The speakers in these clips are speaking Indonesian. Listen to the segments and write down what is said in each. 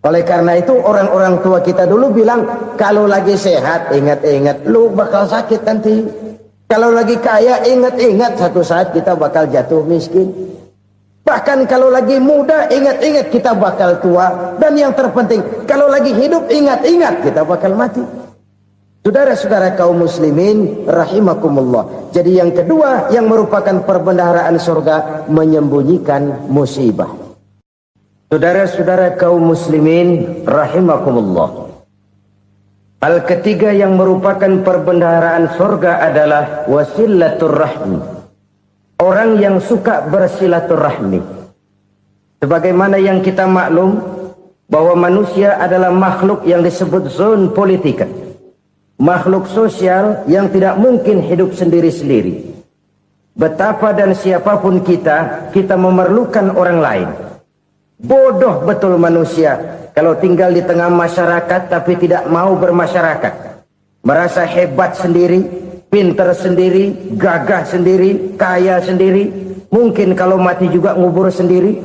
Oleh karena itu orang-orang tua kita dulu bilang, kalau lagi sehat ingat-ingat lu bakal sakit nanti. Kalau lagi kaya ingat-ingat satu saat kita bakal jatuh miskin. Bahkan kalau lagi muda ingat-ingat kita bakal tua. Dan yang terpenting kalau lagi hidup ingat-ingat kita bakal mati. Saudara-saudara kaum muslimin rahimakumullah. Jadi yang kedua yang merupakan perbendaharaan surga, menyembunyikan musibah. Saudara-saudara kaum muslimin rahimakumullah. Hal ketiga yang merupakan perbendaharaan surga adalah wasilatur rahmi. Orang yang suka bersilaturahmi. Sebagaimana yang kita maklum bahwa manusia adalah makhluk yang disebut zon politika. Makhluk sosial yang tidak mungkin hidup sendiri-sendiri. Betapa dan siapapun kita memerlukan orang lain. Bodoh betul manusia kalau tinggal di tengah masyarakat tapi tidak mau bermasyarakat. Merasa hebat sendiri, pintar sendiri, gagah sendiri, kaya sendiri. Mungkin kalau mati juga ngubur sendiri.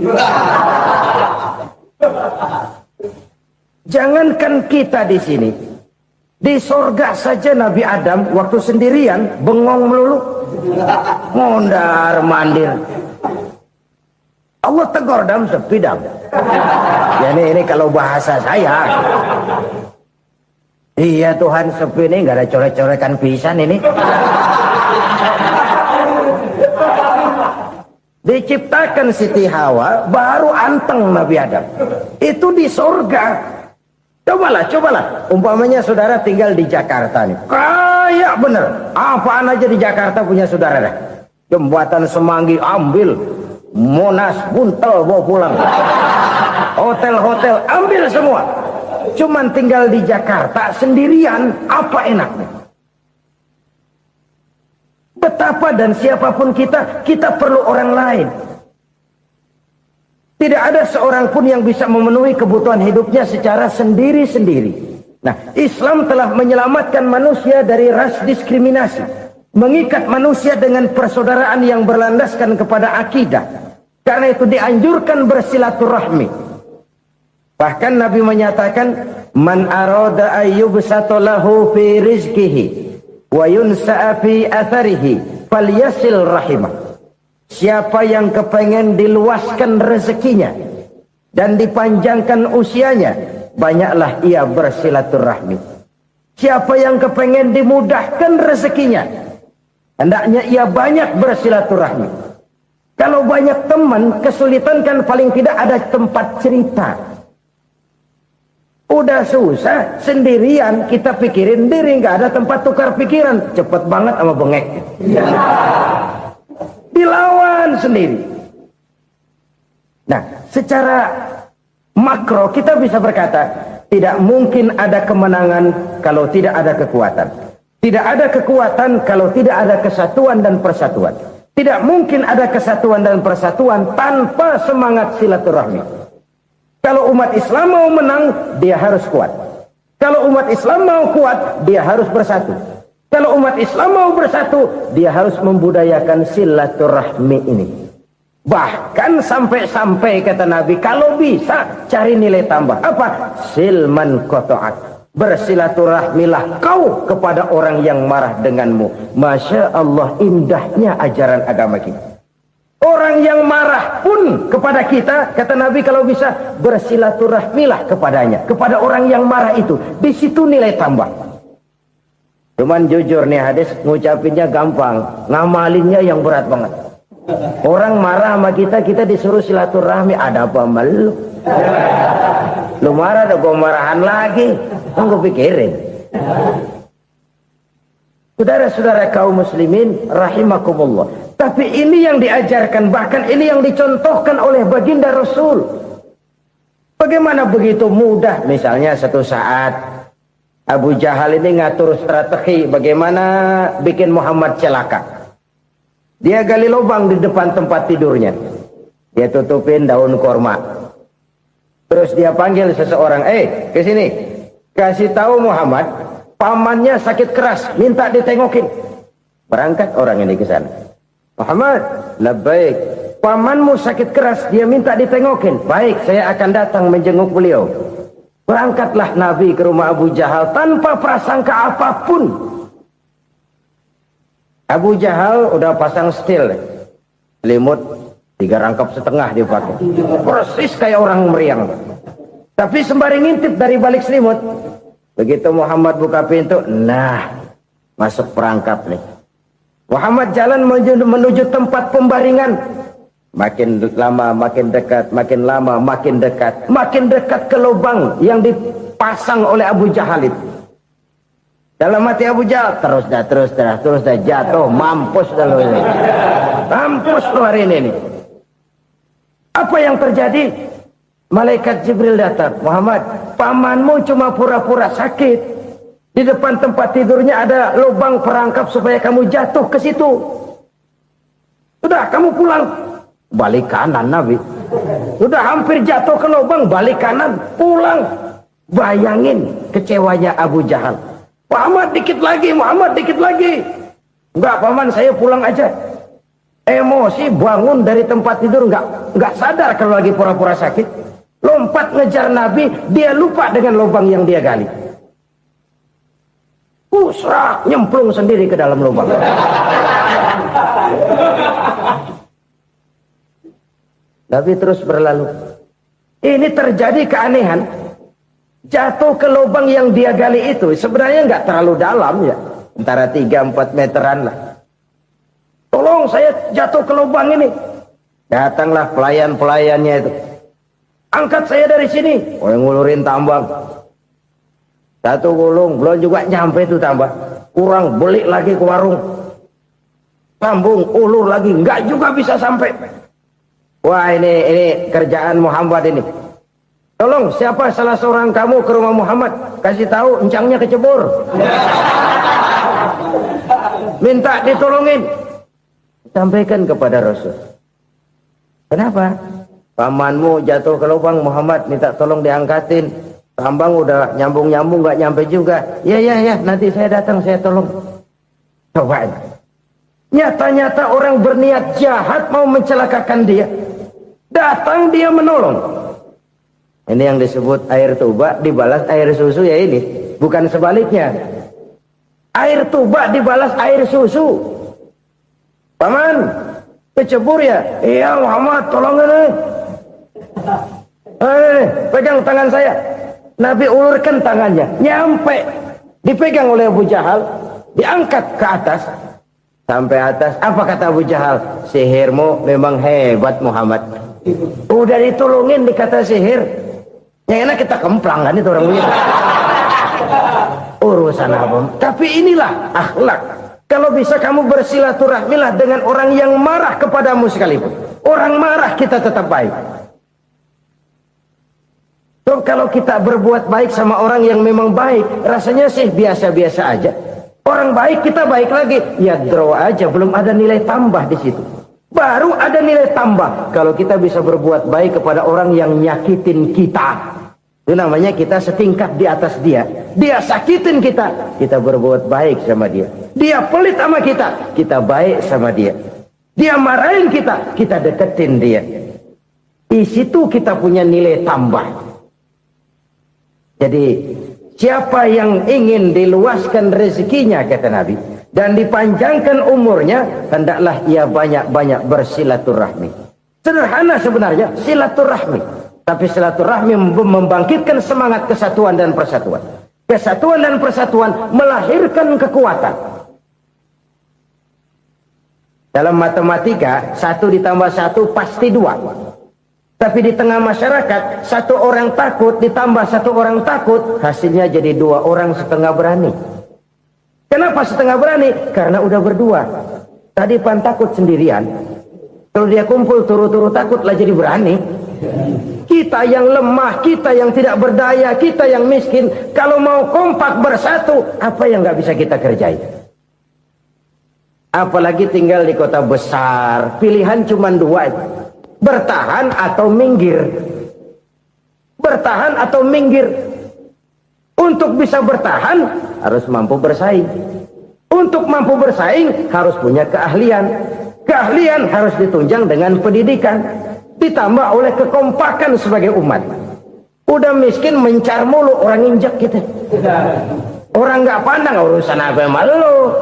Jangankan kita di sini, di sorga saja Nabi Adam waktu sendirian bengong melulu, mondar mandir. Allah tegur dam sepi dam. Ya ini kalau bahasa saya. Iya Tuhan sepi ini nggak ada coret-coretan pisan ini. Diciptakan Siti Hawa baru anteng Nabi Adam. Itu di surga. Cobalah. Umpamanya saudara tinggal di Jakarta nih. Kayak bener. Apaan aja di Jakarta punya saudara dah. Jembatan Semanggi ambil. Monas buntel bawa pulang. Hotel-hotel ambil semua. Cuman tinggal di Jakarta sendirian, apa enaknya? Betapa dan siapapun kita perlu orang lain. Tidak ada seorang pun yang bisa memenuhi kebutuhan hidupnya secara sendiri-sendiri. Nah, Islam telah menyelamatkan manusia dari ras diskriminasi, mengikat manusia dengan persaudaraan yang berlandaskan kepada akidah. Karena itu dianjurkan bersilaturahmi. Bahkan Nabi menyatakan, man arada ayyubsata lahu fi rizqihi wa yunsa'a fi atharihi falyasil rahimah. Siapa yang kepengen diluaskan rezekinya dan dipanjangkan usianya, banyaklah ia bersilaturahmi. Siapa yang kepengen dimudahkan rezekinya, hendaknya ia banyak bersilaturahmi. Kalau banyak teman, kesulitan kan paling tidak ada tempat cerita. Udah susah, sendirian kita pikirin diri, nggak ada tempat tukar pikiran. Cepet banget sama bengek. Dilawan sendiri. Nah, secara makro kita bisa berkata, tidak mungkin ada kemenangan kalau tidak ada kekuatan. Tidak ada kekuatan kalau tidak ada kesatuan dan persatuan. Tidak mungkin ada kesatuan dan persatuan tanpa semangat silaturahmi. Kalau umat Islam mau menang, dia harus kuat. Kalau umat Islam mau kuat, dia harus bersatu. Kalau umat Islam mau bersatu, dia harus membudayakan silaturahmi ini. Bahkan sampai-sampai kata Nabi, kalau bisa cari nilai tambah. Apa? Silman qata'at. Bersilaturahmilah kau kepada orang yang marah denganmu. Masya Allah, indahnya ajaran agama kita. Orang yang marah pun kepada kita, kata Nabi, kalau bisa bersilaturahmilah kepadanya, kepada orang yang marah itu. Di situ nilai tambah. Cuman jujur nih hadis, ngucapinnya gampang, ngamalinnya yang berat banget. Orang marah sama kita disuruh silaturahmi, ada apa malu? Lu marah, ada gua marahan lagi. Tunggu pikirin. Saudara-saudara kaum muslimin rahimakumullah. Tapi ini yang diajarkan, bahkan ini yang dicontohkan oleh baginda Rasul. Bagaimana begitu mudah, misalnya satu saat Abu Jahal ini ngatur strategi bagaimana bikin Muhammad celaka. Dia gali lubang di depan tempat tidurnya. Dia tutupin daun korma. Terus dia panggil seseorang, ke sini. Kasih tahu Muhammad, pamannya sakit keras, minta ditengokin. Berangkat orang ini ke sana. Muhammad, labbaik. Pamanmu sakit keras, dia minta ditengokin. Baik, saya akan datang menjenguk beliau. Berangkatlah Nabi ke rumah Abu Jahal tanpa prasangka apapun. Abu Jahal udah pasang setil, selimut 3 rangkap setengah dipakai, persis kayak orang meriang. Tapi sembari ngintip dari balik selimut, begitu Muhammad buka pintu, nah masuk perangkap nih. Muhammad jalan menuju tempat pembaringan. Makin lama makin dekat, makin lama makin dekat, makin dekat ke lubang yang dipasang oleh Abu Jahal itu. Dalam hati Abu Jahal, terus dah jatuh, mampus dah lo ini. Mampus lo hari ini. Apa yang terjadi? Malaikat Jibril datang. Muhammad, pamanmu cuma pura-pura sakit. Di depan tempat tidurnya ada lubang perangkap supaya kamu jatuh ke situ. Sudah, kamu pulang. Balik kanan Nabi. Sudah hampir jatuh ke lubang, balik kanan, pulang. Bayangin kecewanya Abu Jahal. Muhammad dikit lagi, Muhammad dikit lagi. Enggak paman, saya pulang aja. Emosi bangun dari tempat tidur, enggak sadar kalau lagi pura-pura sakit. Lompat ngejar Nabi, dia lupa dengan lubang yang dia gali. Pusrak, nyemplung sendiri ke dalam lubang. Nabi terus berlalu. Ini terjadi keanehan. Jatuh ke lubang yang dia gali itu sebenarnya nggak terlalu dalam ya, antara 3-4 meteran lah. Tolong saya jatuh ke lubang ini. Datanglah pelayan-pelayannya itu. Angkat saya dari sini. Oh, yang ngulurin tambang. 1 gulung, belum juga nyampe itu tambah. Kurang, beli lagi ke warung. Sambung, ulur lagi, nggak juga bisa sampai. Wah, ini kerjaan Muhammad ini. Tolong, siapa salah seorang kamu ke rumah Muhammad, kasih tahu encangnya kecebur. Minta ditolongin. Sampaikan kepada Rasul. Kenapa? Pamanmu jatuh ke lubang, Muhammad minta tolong diangkatin. Tambang udah nyambung-nyambung nggak nyampe juga. Ya, nanti saya datang, saya tolong. Coba. Nyata-nyata orang berniat jahat mau mencelakakan dia. Datang dia menolong. Ini yang disebut air tuba dibalas air susu ya ini. Bukan sebaliknya. Air tuba dibalas air susu. Paman, kecebur ya? Iya Muhammad, tolong ini. Pegang tangan saya. Nabi ulurkan tangannya. Nyampe. Dipegang oleh Abu Jahal. Diangkat ke atas. Sampai atas. Apa kata Abu Jahal? Sihirmu memang hebat Muhammad. Udah ditolongin dikata sihir. Yang enak kita kemplang kan itu orang begitu. Urusan apa? Tapi inilah akhlak. Kalau bisa kamu bersilaturahmilah dengan orang yang marah kepadamu sekalipun. Orang marah kita tetap baik. So, kalau kita berbuat baik sama orang yang memang baik, rasanya sih biasa-biasa aja. Orang baik kita baik lagi, ya draw aja, belum ada nilai tambah di situ. Baru ada nilai tambah kalau kita bisa berbuat baik kepada orang yang nyakitin kita. Itu namanya kita setingkat di atas dia. Dia sakitin kita, kita berbuat baik sama dia. Dia pelit sama kita, kita baik sama dia. Dia marahin kita, kita deketin dia. Di situ kita punya nilai tambah. Jadi siapa yang ingin diluaskan rezekinya kata Nabi dan dipanjangkan umurnya, hendaklah ia banyak-banyak bersilaturahmi. Sederhana sebenarnya silaturahmi, tapi silaturahmi membangkitkan semangat kesatuan dan persatuan. Kesatuan dan persatuan melahirkan kekuatan. Dalam matematika 1 ditambah 1 pasti 2. Tapi di tengah masyarakat 1 orang takut ditambah 1 orang takut, hasilnya jadi 2 orang setengah berani. Kenapa setengah berani? Karena udah berdua. Tadi pan takut sendirian. Kalau dia kumpul turu-turu takut lah jadi berani. Kita yang lemah, kita yang tidak berdaya, kita yang miskin, kalau mau kompak bersatu, apa yang nggak bisa kita kerjain? Apalagi tinggal di kota besar, pilihan cuma 2. Bertahan atau minggir. Bertahan atau minggir. Untuk bisa bertahan harus mampu bersaing. Untuk mampu bersaing harus punya keahlian. Keahlian harus ditunjang dengan pendidikan, ditambah oleh kekompakan sebagai umat. Udah miskin mencar mulu, orang injek gitu. Orang nggak pandang urusan apa yang malu.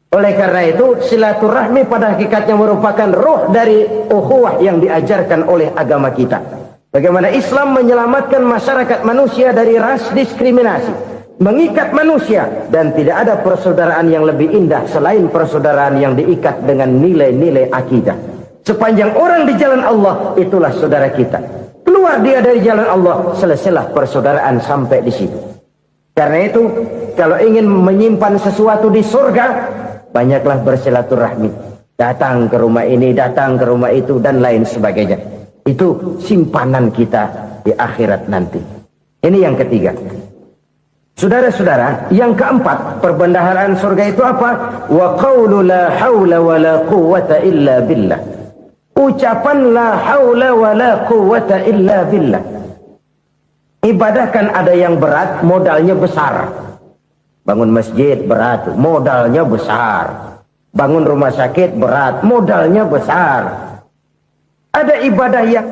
Oleh karena itu silaturahmi pada hakikatnya merupakan ruh dari ukhuwah yang diajarkan oleh agama kita. Bagaimana Islam menyelamatkan masyarakat manusia dari ras diskriminasi, mengikat manusia, dan tidak ada persaudaraan yang lebih indah selain persaudaraan yang diikat dengan nilai-nilai akidah. Sepanjang orang di jalan Allah, itulah saudara kita. Keluar dia dari jalan Allah, selesailah persaudaraan sampai di situ. Karena itu, kalau ingin menyimpan sesuatu di surga, banyaklah bersilaturahmi. Datang ke rumah ini, datang ke rumah itu, dan lain sebagainya. Itu simpanan kita di akhirat nanti. Ini yang ketiga. Saudara-saudara, yang keempat, perbendaharaan surga itu apa? Wa qawlu la hawla wa la quwwata illa billah. Ucapan la hawla wa la quwwata illa billah. Ibadah kan ada yang berat, modalnya besar. Bangun masjid berat, modalnya besar. Bangun rumah sakit berat, modalnya besar. Ada ibadah yang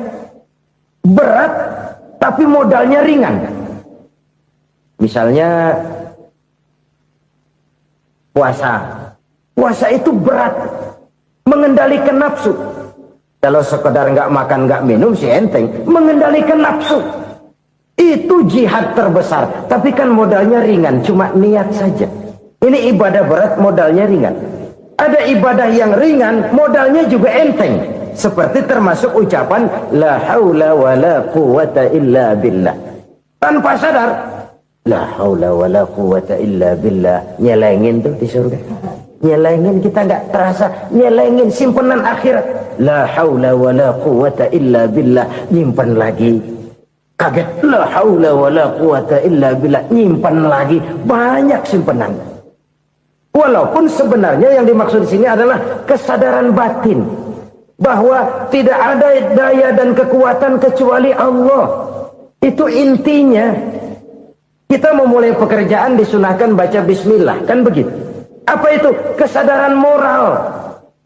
berat, tapi modalnya ringan. Misalnya puasa. Puasa itu berat, mengendalikan nafsu. Kalau sekedar nggak makan nggak minum sih enteng, mengendalikan nafsu itu jihad terbesar. Tapi kan modalnya ringan, cuma niat saja. Ini ibadah berat, modalnya ringan. Ada ibadah yang ringan, modalnya juga enteng. Seperti termasuk ucapan la haula wa la quwwata illa billah. Tanpa sadar, la haula wa la quwwata illa billah. Nyelengin tuh di surga. Nyelengin, kita nggak terasa. Nyelengin simpenan akhirat. La haula wa la quwwata illa billah. Nyimpan lagi. Kaget. La haula wa la quwwata illa billah. Nyimpan lagi. Banyak simpenan. Walaupun sebenarnya yang dimaksud di sini adalah kesadaran batin. Bahwa tidak ada daya dan kekuatan kecuali Allah. Itu intinya. Kita memulai pekerjaan disunahkan baca bismillah, kan begitu? Apa itu? Kesadaran moral.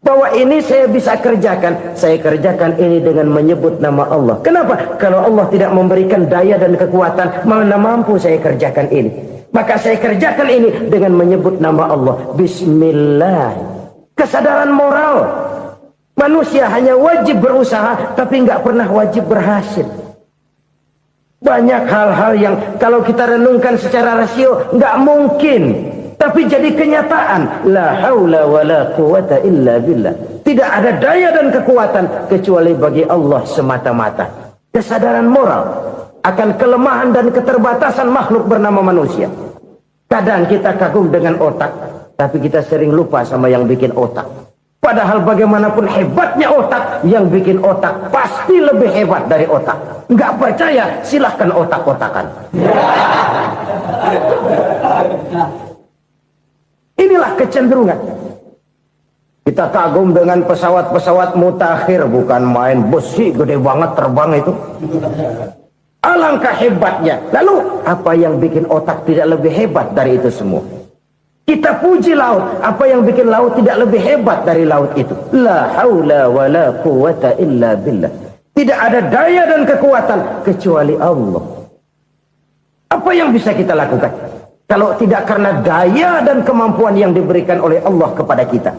Bahwa ini saya bisa kerjakan. Saya kerjakan ini dengan menyebut nama Allah. Kenapa? Kalau Allah tidak memberikan daya dan kekuatan, mana mampu saya kerjakan ini. Maka saya kerjakan ini dengan menyebut nama Allah. Bismillah. Kesadaran moral. Manusia hanya wajib berusaha, tapi nggak pernah wajib berhasil. Banyak hal-hal yang kalau kita renungkan secara rasio nggak mungkin, tapi jadi kenyataan. La haula wa la quwwata illa billah. Tidak ada daya dan kekuatan kecuali bagi Allah semata-mata. Kesadaran moral akan kelemahan dan keterbatasan makhluk bernama manusia. Kadang kita kagum dengan otak, tapi kita sering lupa sama yang bikin otak. Padahal bagaimanapun hebatnya otak, yang bikin otak pasti lebih hebat dari otak. Nggak percaya, silahkan otak-otakan. Inilah kecenderungan. Kita kagum dengan pesawat-pesawat mutakhir, bukan main, besi gede banget terbang itu. Alangkah hebatnya. Lalu apa yang bikin otak tidak lebih hebat dari itu semua? Kita puji laut. Apa yang bikin laut tidak lebih hebat dari laut itu? La haula wa la quwwata illa billah. Tidak ada daya dan kekuatan kecuali Allah. Apa yang bisa kita lakukan? Kalau tidak karena daya dan kemampuan yang diberikan oleh Allah kepada kita.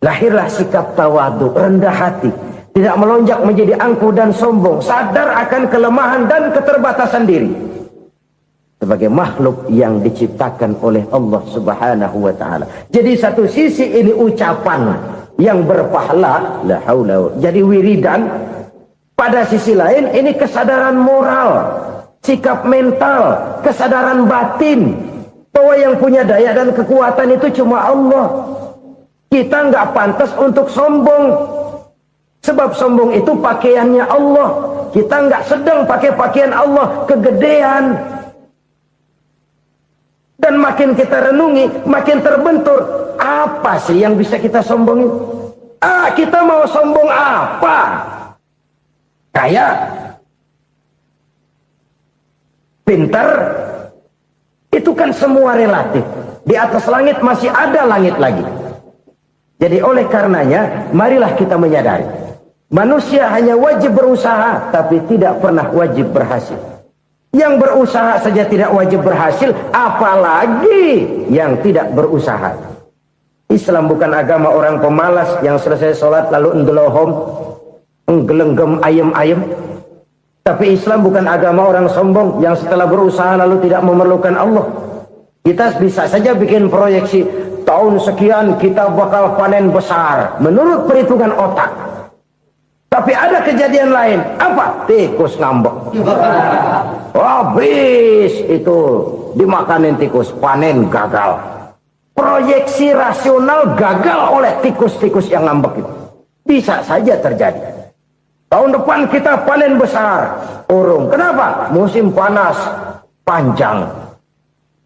Lahirlah sikap tawadu, rendah hati. Tidak melonjak menjadi angkuh dan sombong. Sadar akan kelemahan dan keterbatasan diri. Sebagai makhluk yang diciptakan oleh Allah Subhanahu wa ta'ala. Jadi satu sisi ini ucapan yang berpahala, la haula, jadi wiridan. Pada sisi lain ini kesadaran moral, sikap mental, kesadaran batin. Bahwa yang punya daya dan kekuatan itu cuma Allah. Kita nggak pantas untuk sombong. Sebab sombong itu pakaiannya Allah. Kita nggak sedang pakai pakaian Allah, kegedean. Dan makin kita renungi, makin terbentur. Apa sih yang bisa kita sombongin? Kita mau sombong apa? Kaya? Pintar? Itu kan semua relatif. Di atas langit masih ada langit lagi. Jadi oleh karenanya, marilah kita menyadari. Manusia hanya wajib berusaha, tapi tidak pernah wajib berhasil. Yang berusaha saja tidak wajib berhasil, apalagi yang tidak berusaha. Islam bukan agama orang pemalas yang selesai sholat lalu ngelohom, nggelenggem ayem-ayem. Tapi Islam bukan agama orang sombong yang setelah berusaha lalu tidak memerlukan Allah. Kita bisa saja bikin proyeksi, tahun sekian kita bakal panen besar menurut perhitungan otak. Tapi ada kejadian lain. Apa? Tikus ngambek. Habis itu dimakanin tikus, panen gagal. Proyeksi rasional gagal oleh tikus-tikus yang ngambek itu. Bisa saja terjadi. Tahun depan kita panen besar. Urung. Kenapa? Musim panas panjang.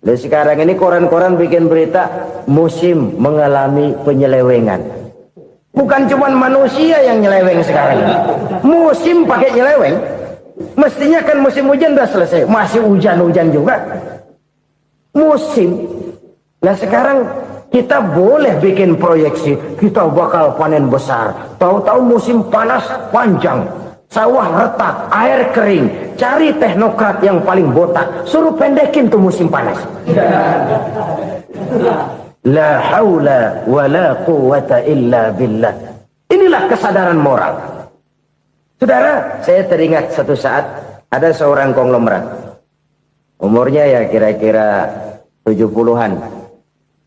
Dan sekarang ini koran-koran bikin berita musim mengalami penyelewengan. Bukan cuma manusia yang nyeleweng sekarang. Musim pakai nyeleweng. Mestinya kan musim hujan udah selesai. Masih hujan-hujan juga. Musim. Nah sekarang kita boleh bikin proyeksi. Kita bakal panen besar. Tahu-tahu musim panas panjang. Sawah retak, air kering. Cari teknokrat yang paling botak. Suruh pendekin tuh musim panas. La haula wa la quwata illa billah. Inilah kesadaran moral. Saudara, saya teringat satu saat ada seorang konglomerat. Umurnya ya kira-kira 70-an.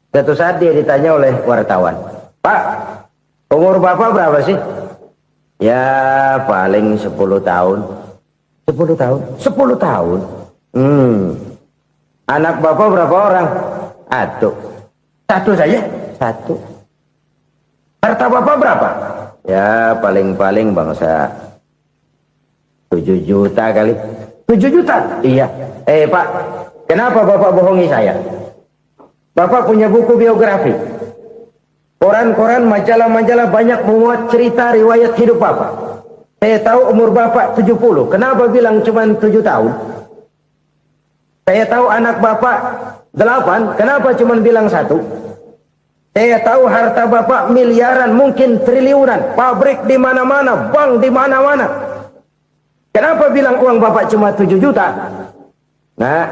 Satu saat dia ditanya oleh wartawan, "Pak, umur Bapak berapa sih?" "Ya paling 10 tahun." 10 tahun? 10 tahun? Anak Bapak berapa orang? Satu saja? Satu. Harta Bapak berapa? Ya paling-paling bangsa 7 juta kali. 7 juta? Iya. Pak, kenapa Bapak bohongi saya? Bapak punya buku biografi. Koran-koran, majalah-majalah banyak memuat cerita riwayat hidup Bapak. Saya tahu umur Bapak 70. Kenapa bilang cuma 7 tahun? Saya tahu anak Bapak 8. Kenapa cuma bilang 1? Saya tahu harta Bapak miliaran, mungkin triliunan. Pabrik di mana-mana, bank di mana-mana. Kenapa bilang uang Bapak cuma 7 juta? Nah,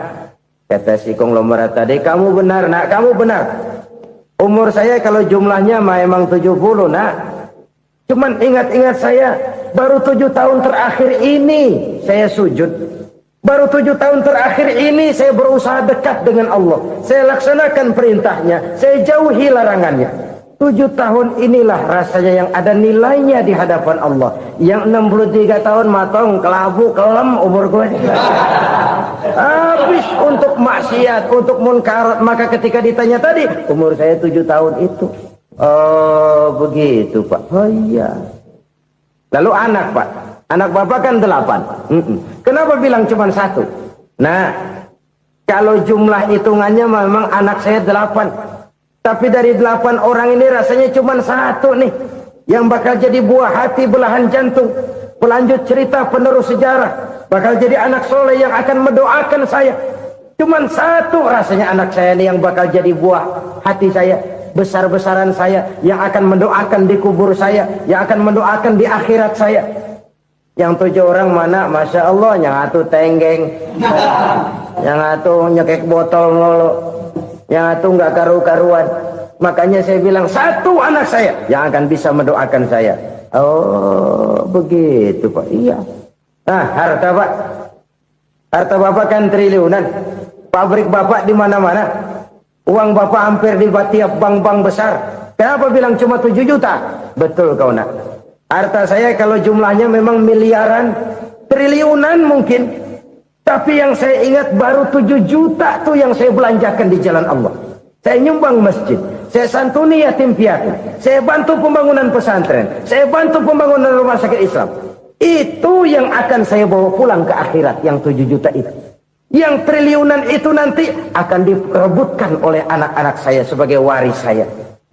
kata si konglomerat tadi, kamu benar, nak, kamu benar. Umur saya kalau jumlahnya memang 70, nak. Cuman ingat-ingat saya, baru 7 tahun terakhir ini saya sujud. Baru 7 tahun terakhir ini saya berusaha dekat dengan Allah. Saya laksanakan perintahnya, saya jauhi larangannya. 7 tahun inilah rasanya yang ada nilainya di hadapan Allah. Yang 63 tahun matong, kelabu, kelem umur gue. Habis untuk maksiat, untuk munkarat. Maka ketika ditanya tadi, umur saya 7 tahun itu. Oh begitu Pak. Oh iya. Lalu anak Pak. Anak Bapak kan 8. Kenapa bilang cuma 1? Nah, kalau jumlah hitungannya memang anak saya 8. Tapi dari 8 orang ini rasanya cuma 1 nih. Yang bakal jadi buah hati, belahan jantung. Pelanjut cerita, penerus sejarah. Bakal jadi anak soleh yang akan mendoakan saya. Cuma 1 rasanya anak saya ini yang bakal jadi buah hati saya. Besar-besaran saya. Yang akan mendoakan di kubur saya. Yang akan mendoakan di akhirat saya. Yang 7 orang mana? Masya Allah, yang atu tenggeng, yang atu nyekek botol mulu, yang atu nggak karu-karuan. Makanya saya bilang 1 anak saya yang akan bisa mendoakan saya. Oh begitu Pak. Iya. Nah harta Pak, harta Bapak kan triliunan. Pabrik Bapak di mana-mana. Uang Bapak hampir di tiap bank-bank besar. Kenapa bilang cuma 7 juta? Betul kau nak. Harta saya kalau jumlahnya memang miliaran, triliunan mungkin. Tapi yang saya ingat baru 7 juta tuh yang saya belanjakan di jalan Allah. Saya nyumbang masjid, saya santuni yatim piatu, saya bantu pembangunan pesantren, saya bantu pembangunan rumah sakit Islam. Itu yang akan saya bawa pulang ke akhirat, yang 7 juta itu. Yang triliunan itu nanti akan diperebutkan oleh anak-anak saya sebagai waris saya.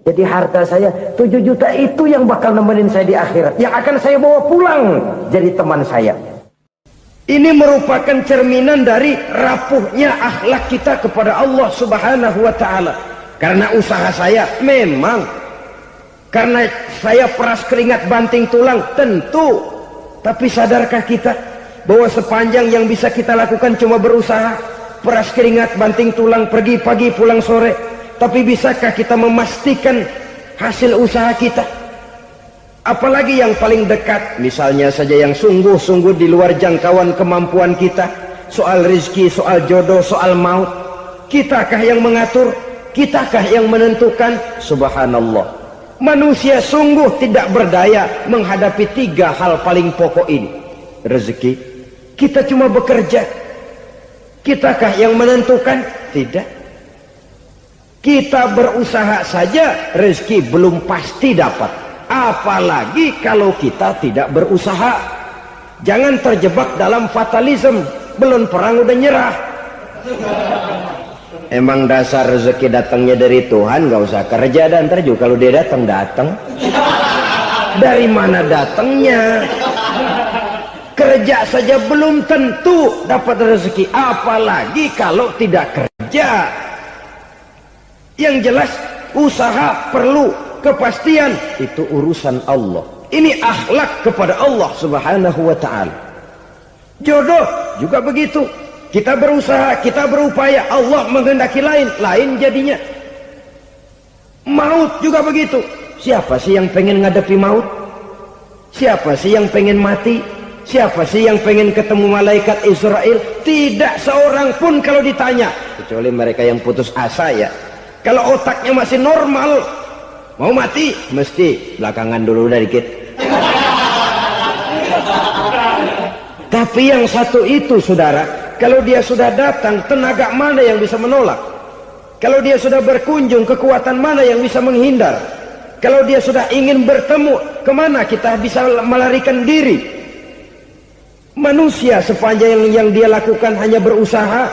Jadi harta saya 7 juta itu yang bakal nemenin saya di akhirat. Yang akan saya bawa pulang jadi teman saya. Ini merupakan cerminan dari rapuhnya akhlak kita kepada Allah Subhanahu wa ta'ala. Karena usaha saya memang Karena saya peras keringat banting tulang, tentu. Tapi sadarkah kita bahwa sepanjang yang bisa kita lakukan cuma berusaha, peras keringat banting tulang, pergi pagi pulang sore. Tapi bisakah kita memastikan hasil usaha kita? Apalagi yang paling dekat, misalnya saja yang sungguh-sungguh di luar jangkauan kemampuan kita, soal rezeki, soal jodoh, soal maut. Kitakah yang mengatur? Kitakah yang menentukan? Subhanallah, manusia sungguh tidak berdaya menghadapi 3 hal paling pokok ini. Rezeki, kita cuma bekerja. Kitakah yang menentukan? Tidak. Kita berusaha saja rezeki belum pasti dapat, apalagi kalau kita tidak berusaha. Jangan terjebak dalam fatalisme, belum perang udah nyerah. Emang dasar rezeki datangnya dari Tuhan, nggak usah kerja, dan ntar juga kalau dia datang. Dari mana datangnya? Kerja saja belum tentu dapat rezeki, apalagi kalau tidak kerja. Yang jelas usaha perlu kepastian, itu urusan Allah. Ini akhlak kepada Allah Subhanahu wa ta'ala. Jodoh juga begitu. Kita berusaha, kita berupaya, Allah menghendaki lain jadinya. Maut juga begitu. Siapa sih yang pengen ngadepi maut? Siapa sih yang pengen mati? Siapa sih yang pengen ketemu malaikat Israel? Tidak seorang pun kalau ditanya, kecuali mereka yang putus asa ya. Kalau otaknya masih normal, mau mati mesti belakangan dulu udah dikit. Tapi yang satu itu saudara, kalau dia sudah datang, tenaga mana yang bisa menolak? Kalau dia sudah berkunjung, kekuatan mana yang bisa menghindar? Kalau dia sudah ingin bertemu, kemana kita bisa melarikan diri? Manusia sepanjang yang dia lakukan hanya berusaha,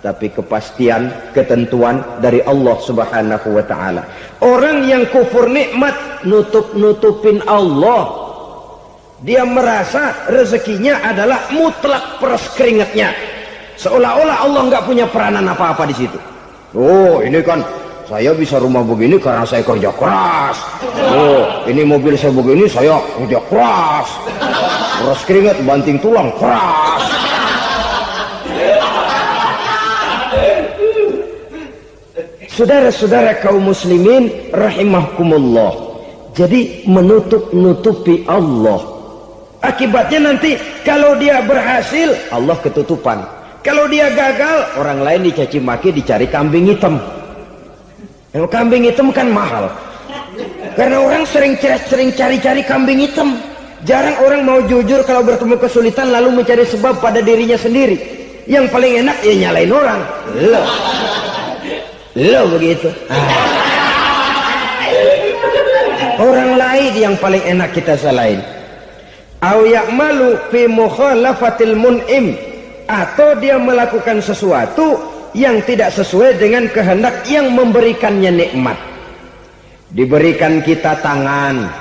tapi kepastian, ketentuan dari Allah Subhanahu wa ta'ala. Orang yang kufur nikmat, nutupin Allah. Dia merasa rezekinya adalah mutlak peras keringatnya, seolah-olah Allah nggak punya peranan apa-apa di situ. Oh, ini kan saya bisa rumah begini karena saya kerja keras. Oh, ini mobil saya begini saya kerja keras. Peras keringat banting tulang keras. Saudara-saudara kaum muslimin rahimahkumullah, jadi menutupi Allah. Akibatnya nanti kalau dia berhasil, Allah ketutupan. Kalau dia gagal, orang lain dicaci maki, dicari kambing hitam. Yang kambing hitam kan mahal, karena orang sering cari-cari kambing hitam. Jarang orang mau jujur kalau bertemu kesulitan lalu mencari sebab pada dirinya sendiri. Yang paling enak ya nyalain orang. Lo begitu. Orang lain yang paling enak kita salahin. Au ya'malu fi mukhalafatil mun'im, atau dia melakukan sesuatu yang tidak sesuai dengan kehendak yang memberikannya nikmat. Diberikan kita tangan,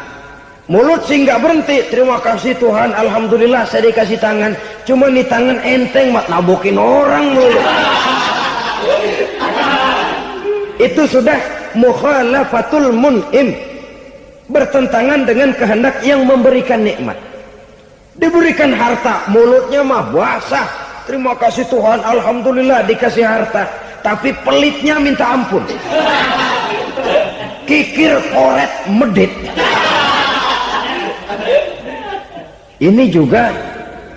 mulut sih nggak berhenti, terima kasih Tuhan, alhamdulillah saya dikasih tangan. Cuma nih tangan enteng mat nabokin orang mulu. Itu sudah mukhalafatul mun'im, bertentangan dengan kehendak yang memberikan nikmat. Diberikan harta, mulutnya mah basah, terima kasih Tuhan, alhamdulillah dikasih harta, tapi pelitnya minta ampun, kikir koret medit. Ini juga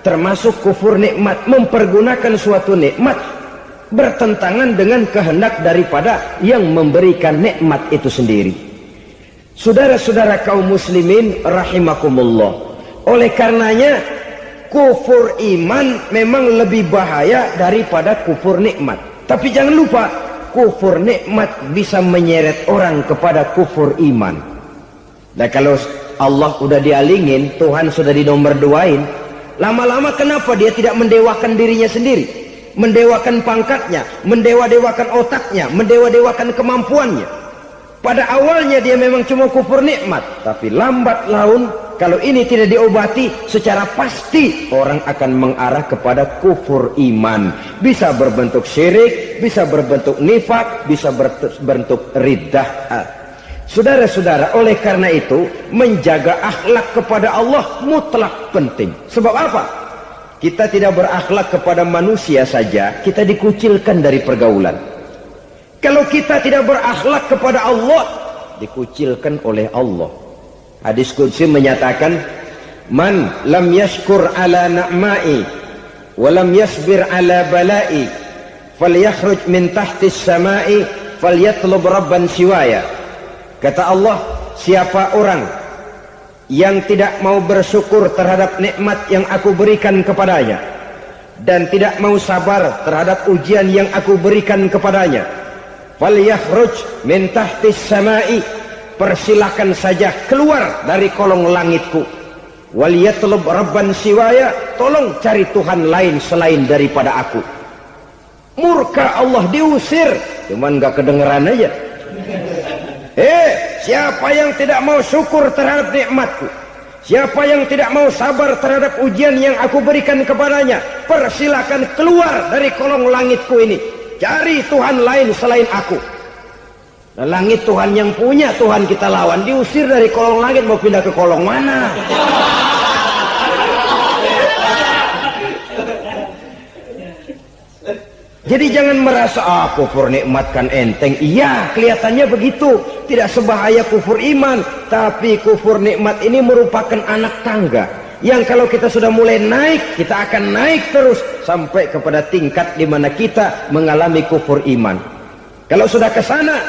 termasuk kufur nikmat, mempergunakan suatu nikmat bertentangan dengan kehendak daripada yang memberikan nikmat itu sendiri. Saudara-saudara kaum muslimin rahimakumullah, oleh karenanya kufur iman memang lebih bahaya daripada kufur nikmat. Tapi jangan lupa, kufur nikmat bisa menyeret orang kepada kufur iman. Nah kalau Allah udah dialingin, Tuhan sudah dinomor duain, lama-lama kenapa dia tidak mendewakan dirinya sendiri, mendewakan pangkatnya, mendewa-dewakan otaknya, mendewa-dewakan kemampuannya? Pada awalnya dia memang cuma kufur nikmat, tapi lambat laun kalau ini tidak diobati, secara pasti orang akan mengarah kepada kufur iman. Bisa berbentuk syirik, bisa berbentuk nifak, bisa berbentuk riddah. Saudara-saudara, oleh karena itu menjaga akhlak kepada Allah mutlak penting. Sebab apa? Kita tidak berakhlak kepada manusia saja, kita dikucilkan dari pergaulan. Kalau kita tidak berakhlak kepada Allah, dikucilkan oleh Allah. Hadis qudsi menyatakan, man lam yashkur ala na'mai wa lam yasbir ala balai falyakhruj min tahtis samai falyatlub rabban siwaya. Kata Allah, siapa orang yang tidak mau bersyukur terhadap nikmat yang aku berikan kepadanya dan tidak mau sabar terhadap ujian yang aku berikan kepadanya, falyakhruj min tahtis samai, persilahkan saja keluar dari kolong langitku, waliyatlub rabban siwaya, tolong cari Tuhan lain selain daripada aku. Murka Allah, diusir, cuman gak kedengeran aja. Siapa yang tidak mau syukur terhadap nikmatku, siapa yang tidak mau sabar terhadap ujian yang aku berikan kepadanya, persilakan keluar dari kolong langitku ini, cari Tuhan lain selain aku. Nah, langit Tuhan yang punya, Tuhan kita lawan, diusir dari kolong langit, mau pindah ke kolong mana? Jadi jangan merasa kufur nikmat kan enteng. Iya, kelihatannya begitu, tidak sebahaya kufur iman. Tapi kufur nikmat ini merupakan anak tangga yang kalau kita sudah mulai naik, kita akan naik terus sampai kepada tingkat di mana kita mengalami kufur iman. Kalau sudah ke sana,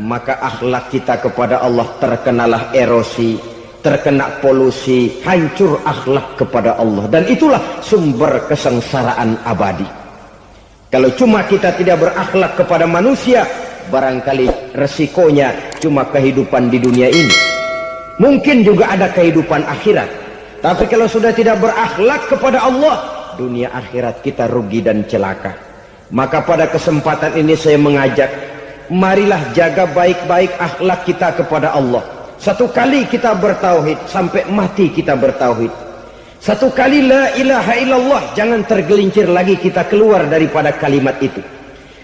maka akhlak kita kepada Allah terkenalah erosi, terkena polusi, hancur akhlak kepada Allah, dan itulah sumber kesengsaraan abadi. Kalau cuma kita tidak berakhlak kepada manusia, barangkali resikonya cuma kehidupan di dunia ini. Mungkin juga ada kehidupan akhirat. Tapi kalau sudah tidak berakhlak kepada Allah, dunia akhirat kita rugi dan celaka. Maka pada kesempatan ini saya mengajak, marilah jaga baik-baik akhlak kita kepada Allah. Satu kali kita bertauhid, sampai mati kita bertauhid. Satu kali la ilaha illallah, jangan tergelincir lagi kita keluar daripada kalimat itu.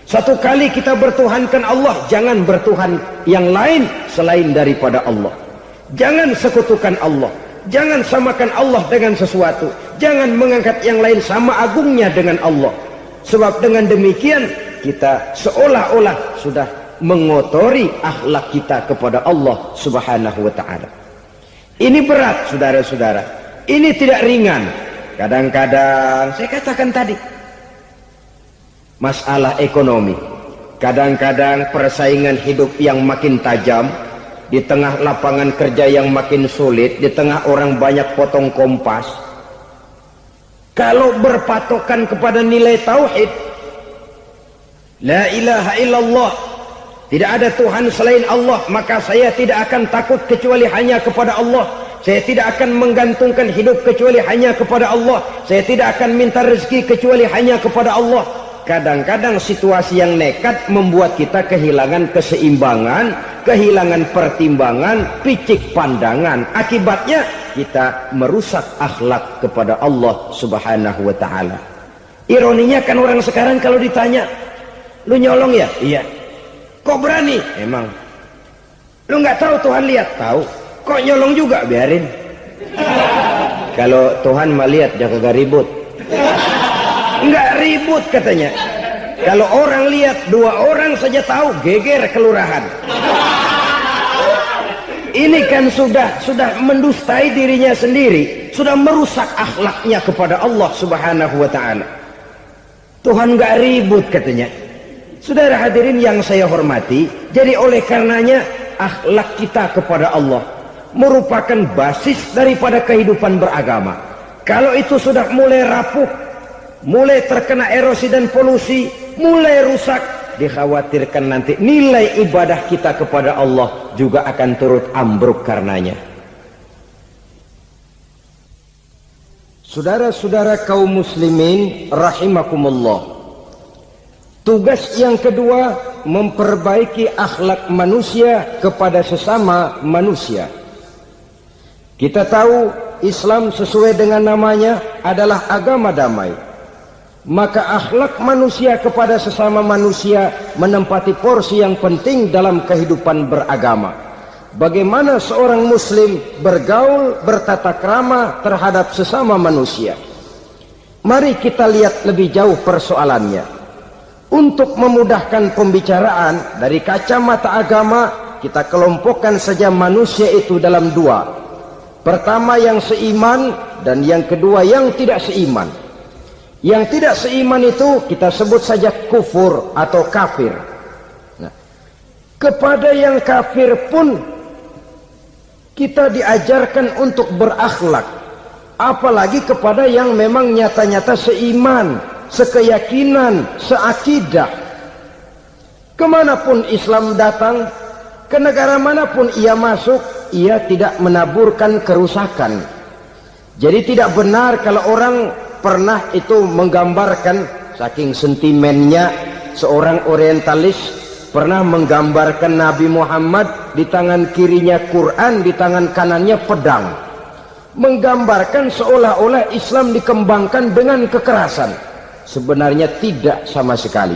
Satu kali kita bertuhankan Allah, jangan bertuhan yang lain selain daripada Allah. Jangan sekutukan Allah, jangan samakan Allah dengan sesuatu, jangan mengangkat yang lain sama agungnya dengan Allah. Sebab dengan demikian kita seolah-olah sudah mengotori akhlak kita kepada Allah subhanahu wa ta'ala. Ini berat, saudara-saudara. Ini tidak ringan. Kadang-kadang saya katakan tadi, masalah ekonomi, kadang-kadang persaingan hidup yang makin tajam, di tengah lapangan kerja yang makin sulit, di tengah orang banyak potong kompas. Kalau berpatokan kepada nilai tauhid, la ilaha illallah, tidak ada Tuhan selain Allah, maka saya tidak akan takut kecuali hanya kepada Allah. Saya tidak akan menggantungkan hidup kecuali hanya kepada Allah. Saya tidak akan minta rezeki kecuali hanya kepada Allah. Kadang-kadang situasi yang nekat membuat kita kehilangan keseimbangan, kehilangan pertimbangan, picik pandangan. Akibatnya kita merusak akhlak kepada Allah subhanahu wa ta'ala. Ironinya kan orang sekarang kalau ditanya, lu nyolong ya? Iya. Kok berani? Emang. Lu nggak tahu Tuhan lihat? Tahu. Kok nyolong juga? Biarin. Kalau Tuhan mah lihat, jangan kagak ribut. Enggak ribut katanya. Kalau orang lihat, 2 orang saja tahu, geger kelurahan. Ini kan sudah mendustai dirinya sendiri, sudah merusak akhlaknya kepada Allah subhanahu wa ta'ala. Tuhan enggak ribut katanya. Saudara hadirin yang saya hormati, jadi oleh karenanya akhlak kita kepada Allah merupakan basis daripada kehidupan beragama. Kalau itu sudah mulai rapuh, mulai terkena erosi dan polusi, mulai rusak, dikhawatirkan nanti nilai ibadah kita kepada Allah juga akan turut ambruk karenanya. Saudara-saudara kaum muslimin rahimakumullah, tugas yang kedua memperbaiki akhlak manusia kepada sesama manusia. Kita tahu Islam sesuai dengan namanya adalah agama damai. Maka akhlak manusia kepada sesama manusia menempati porsi yang penting dalam kehidupan beragama. bagaimana seorang muslim bergaul bertata krama terhadap sesama manusia. Mari kita lihat lebih jauh persoalannya. Untuk memudahkan pembicaraan dari kacamata agama, kita kelompokkan saja manusia itu dalam dua. Pertama yang seiman, dan yang kedua yang tidak seiman. Yang tidak seiman itu kita sebut saja kufur atau kafir. Nah, kepada yang kafir pun kita diajarkan untuk berakhlak, apalagi kepada yang memang nyata-nyata seiman, sekeyakinan, seakidah. Kemanapun Islam datang, ke negara manapun ia masuk, ia tidak menaburkan kerusakan. Jadi tidak benar kalau orang pernah itu menggambarkan, saking sentimennya seorang orientalis pernah menggambarkan Nabi Muhammad di tangan kirinya Quran, di tangan kanannya pedang, menggambarkan seolah-olah Islam dikembangkan dengan kekerasan. Sebenarnya tidak sama sekali.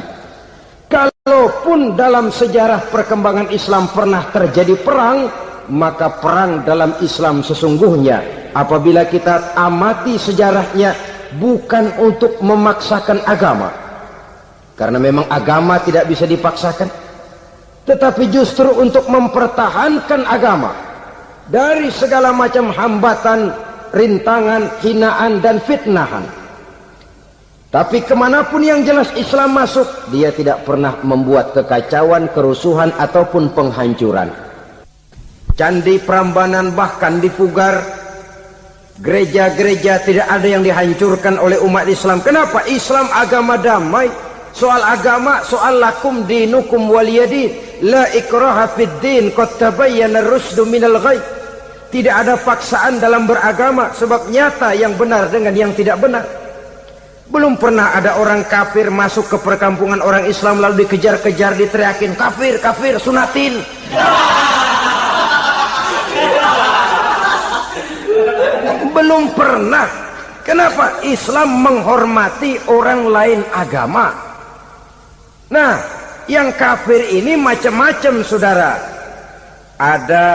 Kalaupun dalam sejarah perkembangan Islam pernah terjadi perang, maka perang dalam Islam sesungguhnya, apabila kita amati sejarahnya, bukan untuk memaksakan agama, karena memang agama tidak bisa dipaksakan, tetapi justru untuk mempertahankan agama dari segala macam hambatan, rintangan, hinaan, dan fitnahan. Tapi kemanapun yang jelas Islam masuk, dia tidak pernah membuat kekacauan, kerusuhan, ataupun penghancuran. Candi Prambanan bahkan dipugar, gereja-gereja tidak ada yang dihancurkan oleh umat Islam. Kenapa? Islam agama damai. Soal agama, soal lakum dinukum waliyadin, la ikraha fid din, qad tabayyana ar-rusdu minal ghayy. Tidak ada paksaan dalam beragama, sebab nyata yang benar dengan yang tidak benar. Belum pernah ada orang kafir masuk ke perkampungan orang Islam lalu dikejar-kejar, diteriakin kafir, kafir, sunatin. Belum pernah. Kenapa? Islam menghormati orang lain agama. Nah, yang kafir ini macam-macam, saudara. Ada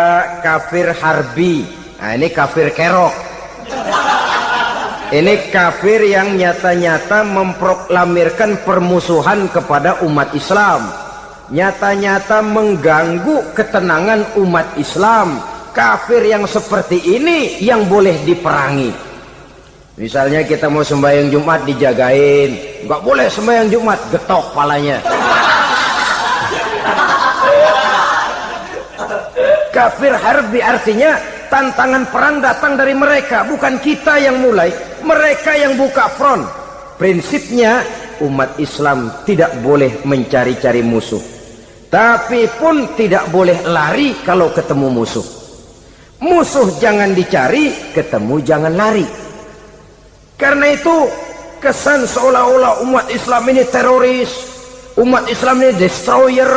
kafir harbi. Nah, ini kafir kerok. Ini kafir yang nyata-nyata memproklamirkan permusuhan kepada umat Islam, nyata-nyata mengganggu ketenangan umat Islam. Kafir yang seperti ini yang boleh diperangi. Misalnya kita mau sembahyang Jumat dijagain, nggak boleh sembahyang Jumat, getok palanya. Kafir harbi artinya tantangan perang datang dari mereka, bukan kita yang mulai. Mereka yang buka front. Prinsipnya umat Islam tidak boleh mencari-cari musuh, tapi pun tidak boleh lari kalau ketemu musuh. Musuh jangan dicari, ketemu jangan lari. Karena itu kesan seolah-olah umat Islam ini teroris, umat Islam ini destroyer,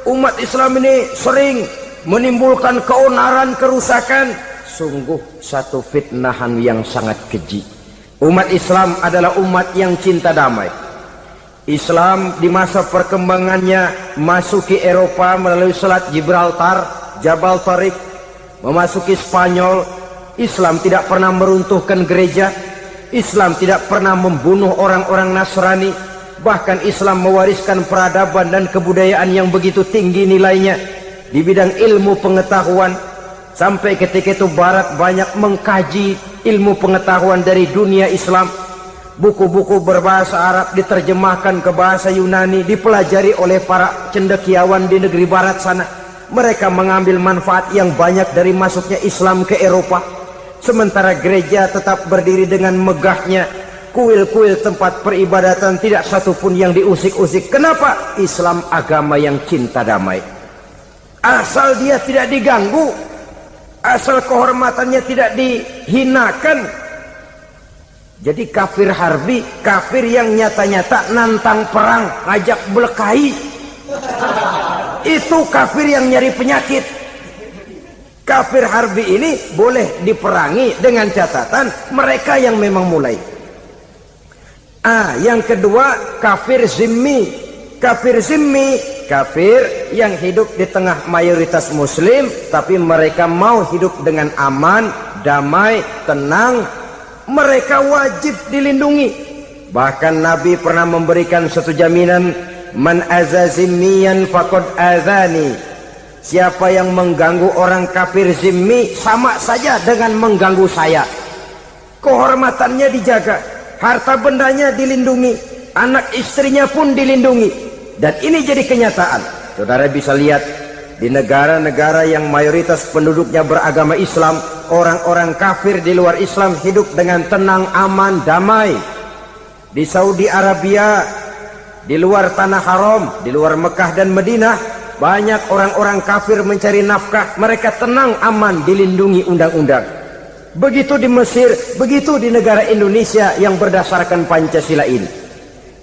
umat Islam ini sering menimbulkan keonaran, kerusakan. Sungguh satu fitnahan yang sangat keji. Umat Islam adalah umat yang cinta damai. Islam di masa perkembangannya masuki Eropa melalui Selat Gibraltar, Jabal Tariq, memasuki Spanyol. Islam tidak pernah meruntuhkan gereja. Islam tidak pernah membunuh orang-orang Nasrani. Bahkan Islam mewariskan peradaban dan kebudayaan yang begitu tinggi nilainya di bidang ilmu pengetahuan. Sampai ketika itu Barat banyak mengkaji ilmu pengetahuan dari dunia Islam. Buku-buku berbahasa Arab diterjemahkan ke bahasa Yunani, dipelajari oleh para cendekiawan di negeri Barat sana. Mereka mengambil manfaat yang banyak dari masuknya Islam ke Eropa. Sementara gereja tetap berdiri dengan megahnya. Kuil-kuil tempat peribadatan tidak satupun yang diusik-usik. Kenapa? Islam agama yang cinta damai. Asal dia tidak diganggu, asal kehormatannya tidak dihinakan. Jadi kafir harbi, kafir yang nyata-nyata nantang perang, ngajak berkelahi. Itu kafir yang nyari penyakit. Kafir harbi ini boleh diperangi dengan catatan mereka yang memang mulai. Yang kedua kafir zimmi. Kafir zimmi kafir yang hidup di tengah mayoritas muslim, tapi mereka mau hidup dengan aman, damai, tenang. Mereka wajib dilindungi. Bahkan Nabi pernah memberikan satu jaminan, man azazimiyan faqad azani. Siapa yang mengganggu orang kafir zimmi sama saja dengan mengganggu saya. Kehormatannya dijaga, harta bendanya dilindungi, anak istrinya pun dilindungi. Dan ini jadi kenyataan. Saudara bisa lihat di negara-negara yang mayoritas penduduknya beragama Islam, orang-orang kafir di luar Islam hidup dengan tenang, aman, damai. Di Saudi Arabia, di luar tanah haram, di luar Mekah dan Madinah, banyak orang-orang kafir mencari nafkah. Mereka tenang, aman, dilindungi undang-undang. Begitu di Mesir, begitu di negara Indonesia yang berdasarkan Pancasila ini.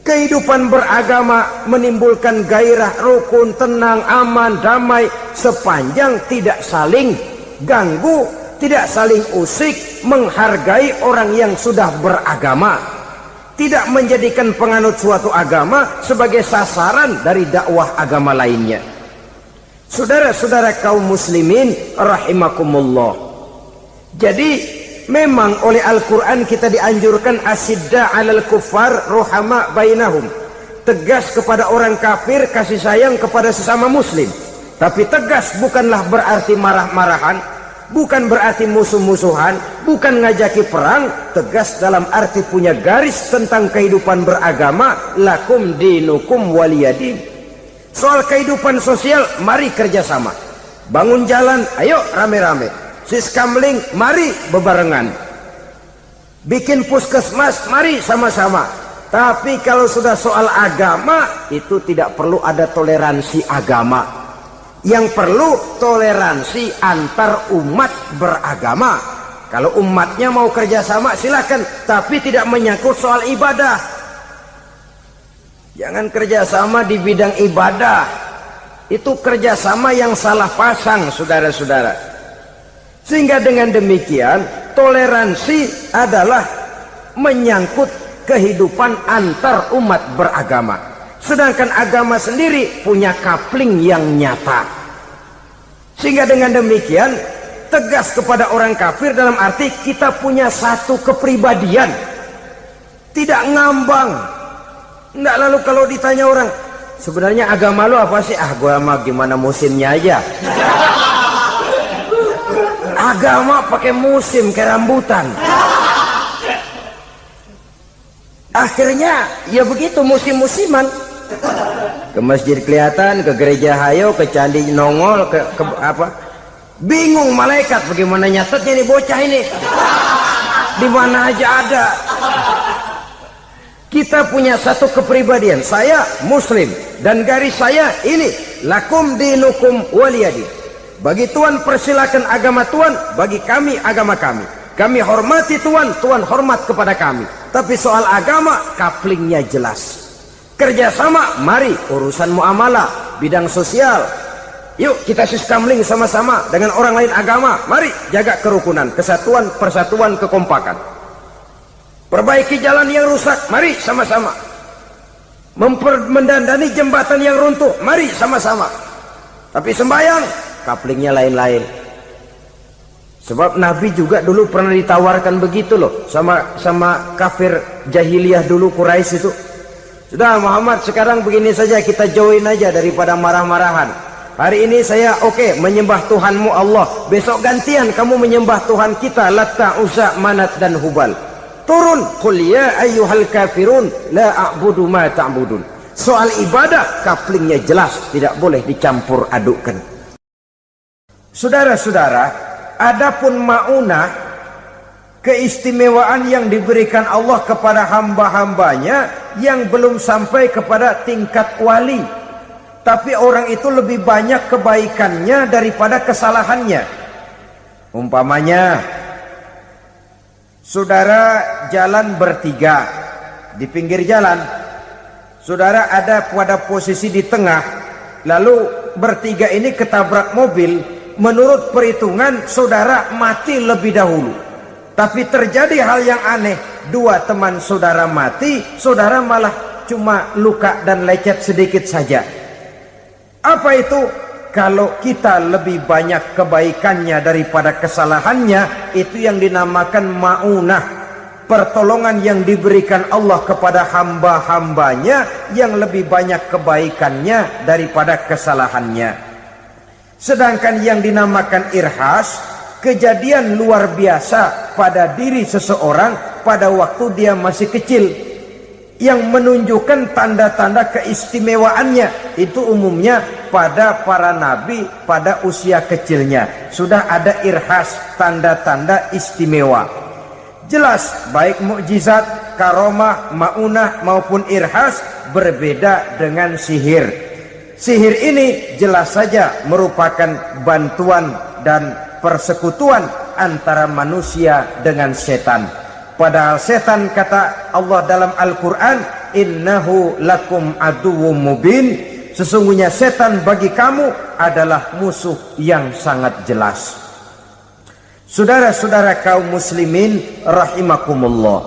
Kehidupan beragama menimbulkan gairah, rukun, tenang, aman, damai, sepanjang tidak saling ganggu, tidak saling usik, menghargai orang yang sudah beragama, tidak menjadikan penganut suatu agama sebagai sasaran dari dakwah agama lainnya. Saudara-saudara kaum muslimin rahimakumullah. Jadi memang oleh Al-Quran kita dianjurkan asidda alal kuffar ruhama bainahum. Tegas kepada orang kafir, kasih sayang kepada sesama muslim. Tapi tegas bukanlah berarti marah-marahan, bukan berarti musuh-musuhan, bukan ngajaki perang. Tegas dalam arti punya garis tentang kehidupan beragama, lakum dinukum waliyadin. Soal kehidupan sosial, mari kerjasama. Bangun jalan, ayo rame-rame. Siskamling, mari bebarengan. Bikin puskesmas, mari sama-sama. Tapi kalau sudah soal agama, itu tidak perlu ada toleransi agama. Yang perlu toleransi antar umat beragama. Kalau umatnya mau kerjasama silakan, tapi tidak menyangkut soal ibadah. Jangan kerjasama di bidang ibadah. Itu kerjasama yang salah pasang, saudara-saudara. Sehingga dengan demikian toleransi adalah menyangkut kehidupan antar umat beragama. Sedangkan agama sendiri punya coupling yang nyata. Sehingga dengan demikian tegas kepada orang kafir dalam arti kita punya satu kepribadian. Tidak ngambang. Enggak, lalu kalau ditanya orang, sebenarnya agama lu apa sih? Ah, gua mah gimana musimnya aja. Agama pakai musim kayak rambutan. Akhirnya ya begitu, musim-musiman. Ke masjid kelihatan, ke gereja hayo, ke candi nongol, ke apa? Bingung malaikat bagaimana nyatetnya nih bocah ini. Di mana aja ada. Kita punya satu kepribadian. Saya muslim dan garis saya ini, lakum dinukum waliyadin. Bagi Tuhan persilakan agama Tuhan, bagi kami agama kami. Kami hormati Tuhan, Tuhan hormat kepada kami. Tapi soal agama, couplingnya jelas. Kerjasama, mari urusan muamalah, bidang sosial. Yuk kita siskamling sama-sama dengan orang lain agama. Mari jaga kerukunan, kesatuan, persatuan, kekompakan. Perbaiki jalan yang rusak, mari sama-sama. Mendandani jembatan yang runtuh, mari sama-sama. Tapi sembahyang, couplingnya lain-lain. Sebab Nabi juga dulu pernah ditawarkan begitu loh sama kafir jahiliyah dulu, Quraisy itu. Sudah Muhammad, sekarang begini saja, kita join aja daripada marah-marahan. Hari ini saya oke menyembah Tuhanmu Allah, besok gantian kamu menyembah Tuhan kita Latta, Uzza, Manat dan Hubal. Turun, qul ya ayyuhal kafirun la a'budu ma ta'budun. Soal ibadah couplingnya jelas, tidak boleh dicampur adukkan. Saudara-saudara, adapun maunah, keistimewaan yang diberikan Allah kepada hamba-hambanya yang belum sampai kepada tingkat wali. Tapi orang itu lebih banyak kebaikannya daripada kesalahannya. Umpamanya, saudara jalan bertiga di pinggir jalan. Saudara ada pada posisi di tengah, lalu bertiga ini ketabrak mobil. Menurut perhitungan saudara mati lebih dahulu. Tapi terjadi hal yang aneh, dua teman saudara mati, saudara malah cuma luka dan lecet sedikit saja. Apa itu? Kalau kita lebih banyak kebaikannya daripada kesalahannya, itu yang dinamakan ma'unah. Pertolongan yang diberikan Allah kepada hamba-hambanya yang lebih banyak kebaikannya daripada kesalahannya. Sedangkan yang dinamakan irhas, kejadian luar biasa pada diri seseorang pada waktu dia masih kecil, yang menunjukkan tanda-tanda keistimewaannya. Itu umumnya pada para nabi pada usia kecilnya sudah ada irhas, tanda-tanda istimewa. Jelas baik mukjizat, karomah, maunah maupun irhas berbeda dengan sihir. Sihir ini jelas saja merupakan bantuan dan persekutuan antara manusia dengan setan. Padahal setan, kata Allah dalam Al-Quran, innahu lakum aduwwum mubin, sesungguhnya setan bagi kamu adalah musuh yang sangat jelas. Saudara-saudara kaum muslimin rahimakumullah,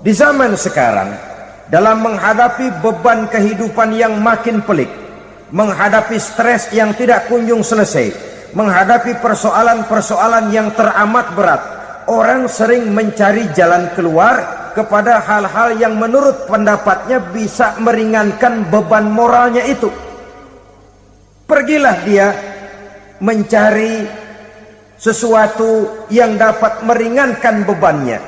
di zaman sekarang dalam menghadapi beban kehidupan yang makin pelik, menghadapi stres yang tidak kunjung selesai, menghadapi persoalan-persoalan yang teramat berat, orang sering mencari jalan keluar kepada hal-hal yang menurut pendapatnya bisa meringankan beban moralnya itu. Pergilah dia mencari sesuatu yang dapat meringankan bebannya.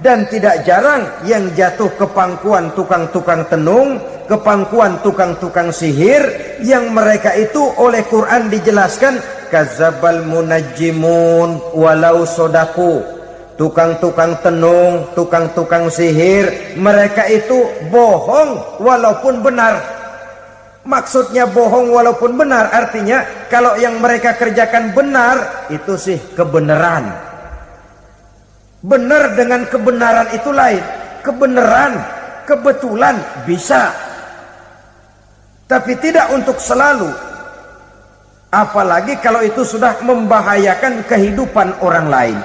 Dan tidak jarang yang jatuh ke pangkuan tukang-tukang tenung, ke pangkuan tukang-tukang sihir, yang mereka itu oleh Quran dijelaskan kadzabal munajjimun walau sodaku. Tukang-tukang tenung, tukang-tukang sihir, mereka itu bohong walaupun benar. Maksudnya bohong walaupun benar, artinya kalau yang mereka kerjakan benar, itu sih kebenaran. Benar dengan kebenaran itu lain. Kebenaran, kebetulan bisa, tapi tidak untuk selalu. Apalagi kalau itu sudah membahayakan kehidupan orang lain.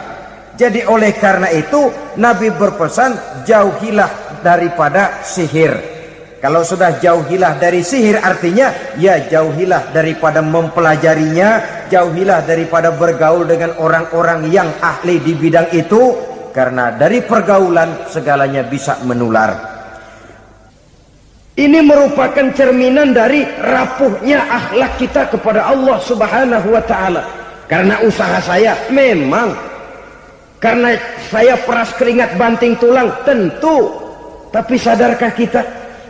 Jadi oleh karena itu Nabi berpesan, jauhilah daripada sihir. Kalau sudah jauhilah dari sihir, artinya ya jauhilah daripada mempelajarinya, jauhilah daripada bergaul dengan orang-orang yang ahli di bidang itu, karena dari pergaulan segalanya bisa menular. Ini merupakan cerminan dari rapuhnya akhlak kita kepada Allah Subhanahu wa taala. Karena usaha saya memang, karena saya peras keringat banting tulang, tentu. Tapi sadarkah kita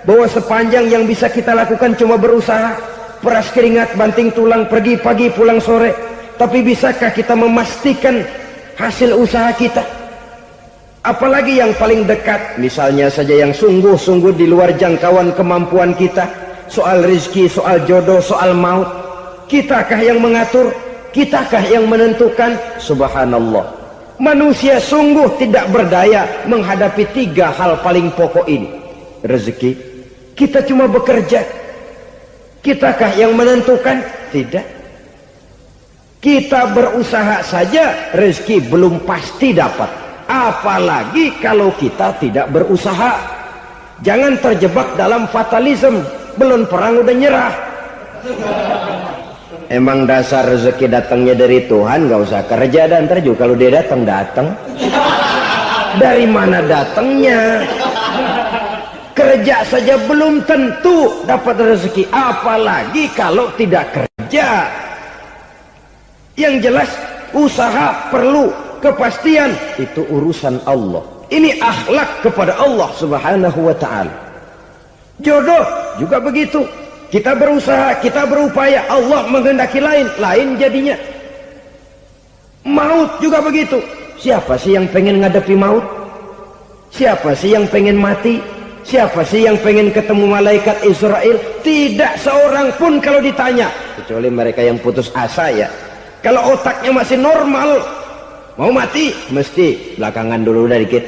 bahwa sepanjang yang bisa kita lakukan cuma berusaha, peras keringat banting tulang, pergi pagi pulang sore. Tapi bisakah kita memastikan hasil usaha kita? Apalagi yang paling dekat, misalnya saja yang sungguh-sungguh di luar jangkauan kemampuan kita, soal rezeki, soal jodoh, soal maut. Kitakah yang mengatur? Kitakah yang menentukan? Subhanallah. Manusia sungguh tidak berdaya menghadapi 3 hal paling pokok ini. Rezeki, kita cuma bekerja. Kitakah yang menentukan? Tidak. Kita berusaha saja, rezeki belum pasti dapat. Apalagi kalau kita tidak berusaha. Jangan terjebak dalam fatalisme. Belum perang udah nyerah. Emang dasar rezeki datangnya dari Tuhan, gak usah kerja, dan ntar juga kalau dia datang. Dari mana datangnya? Kerja saja belum tentu dapat rezeki, apalagi kalau tidak kerja. Yang jelas usaha perlu kepastian, itu urusan Allah. Ini akhlak kepada Allah Subhanahu wa taala. Jodoh juga begitu. Kita berusaha, kita berupaya, Allah menghendaki lain jadinya. Maut juga begitu. Siapa sih yang pengen ngadepi maut? Siapa sih yang pengen mati? Siapa sih yang pengen ketemu malaikat Israel? Tidak seorang pun kalau ditanya, kecuali mereka yang putus asa ya. Kalau otaknya masih normal, mau mati mesti belakangan dulu udah dikit.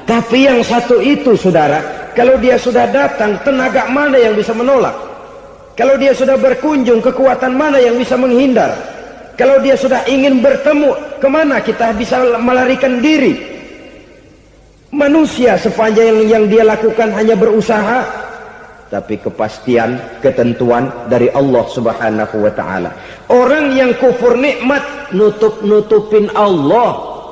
Tapi yang satu itu, saudara, kalau dia sudah datang, tenaga mana yang bisa menolak? Kalau dia sudah berkunjung, kekuatan mana yang bisa menghindar? Kalau dia sudah ingin bertemu, kemana kita bisa melarikan diri? Manusia sepanjang yang dia lakukan hanya berusaha, tapi kepastian, ketentuan dari Allah Subhanahu wa taala. Orang yang kufur nikmat nutup-nutupin Allah.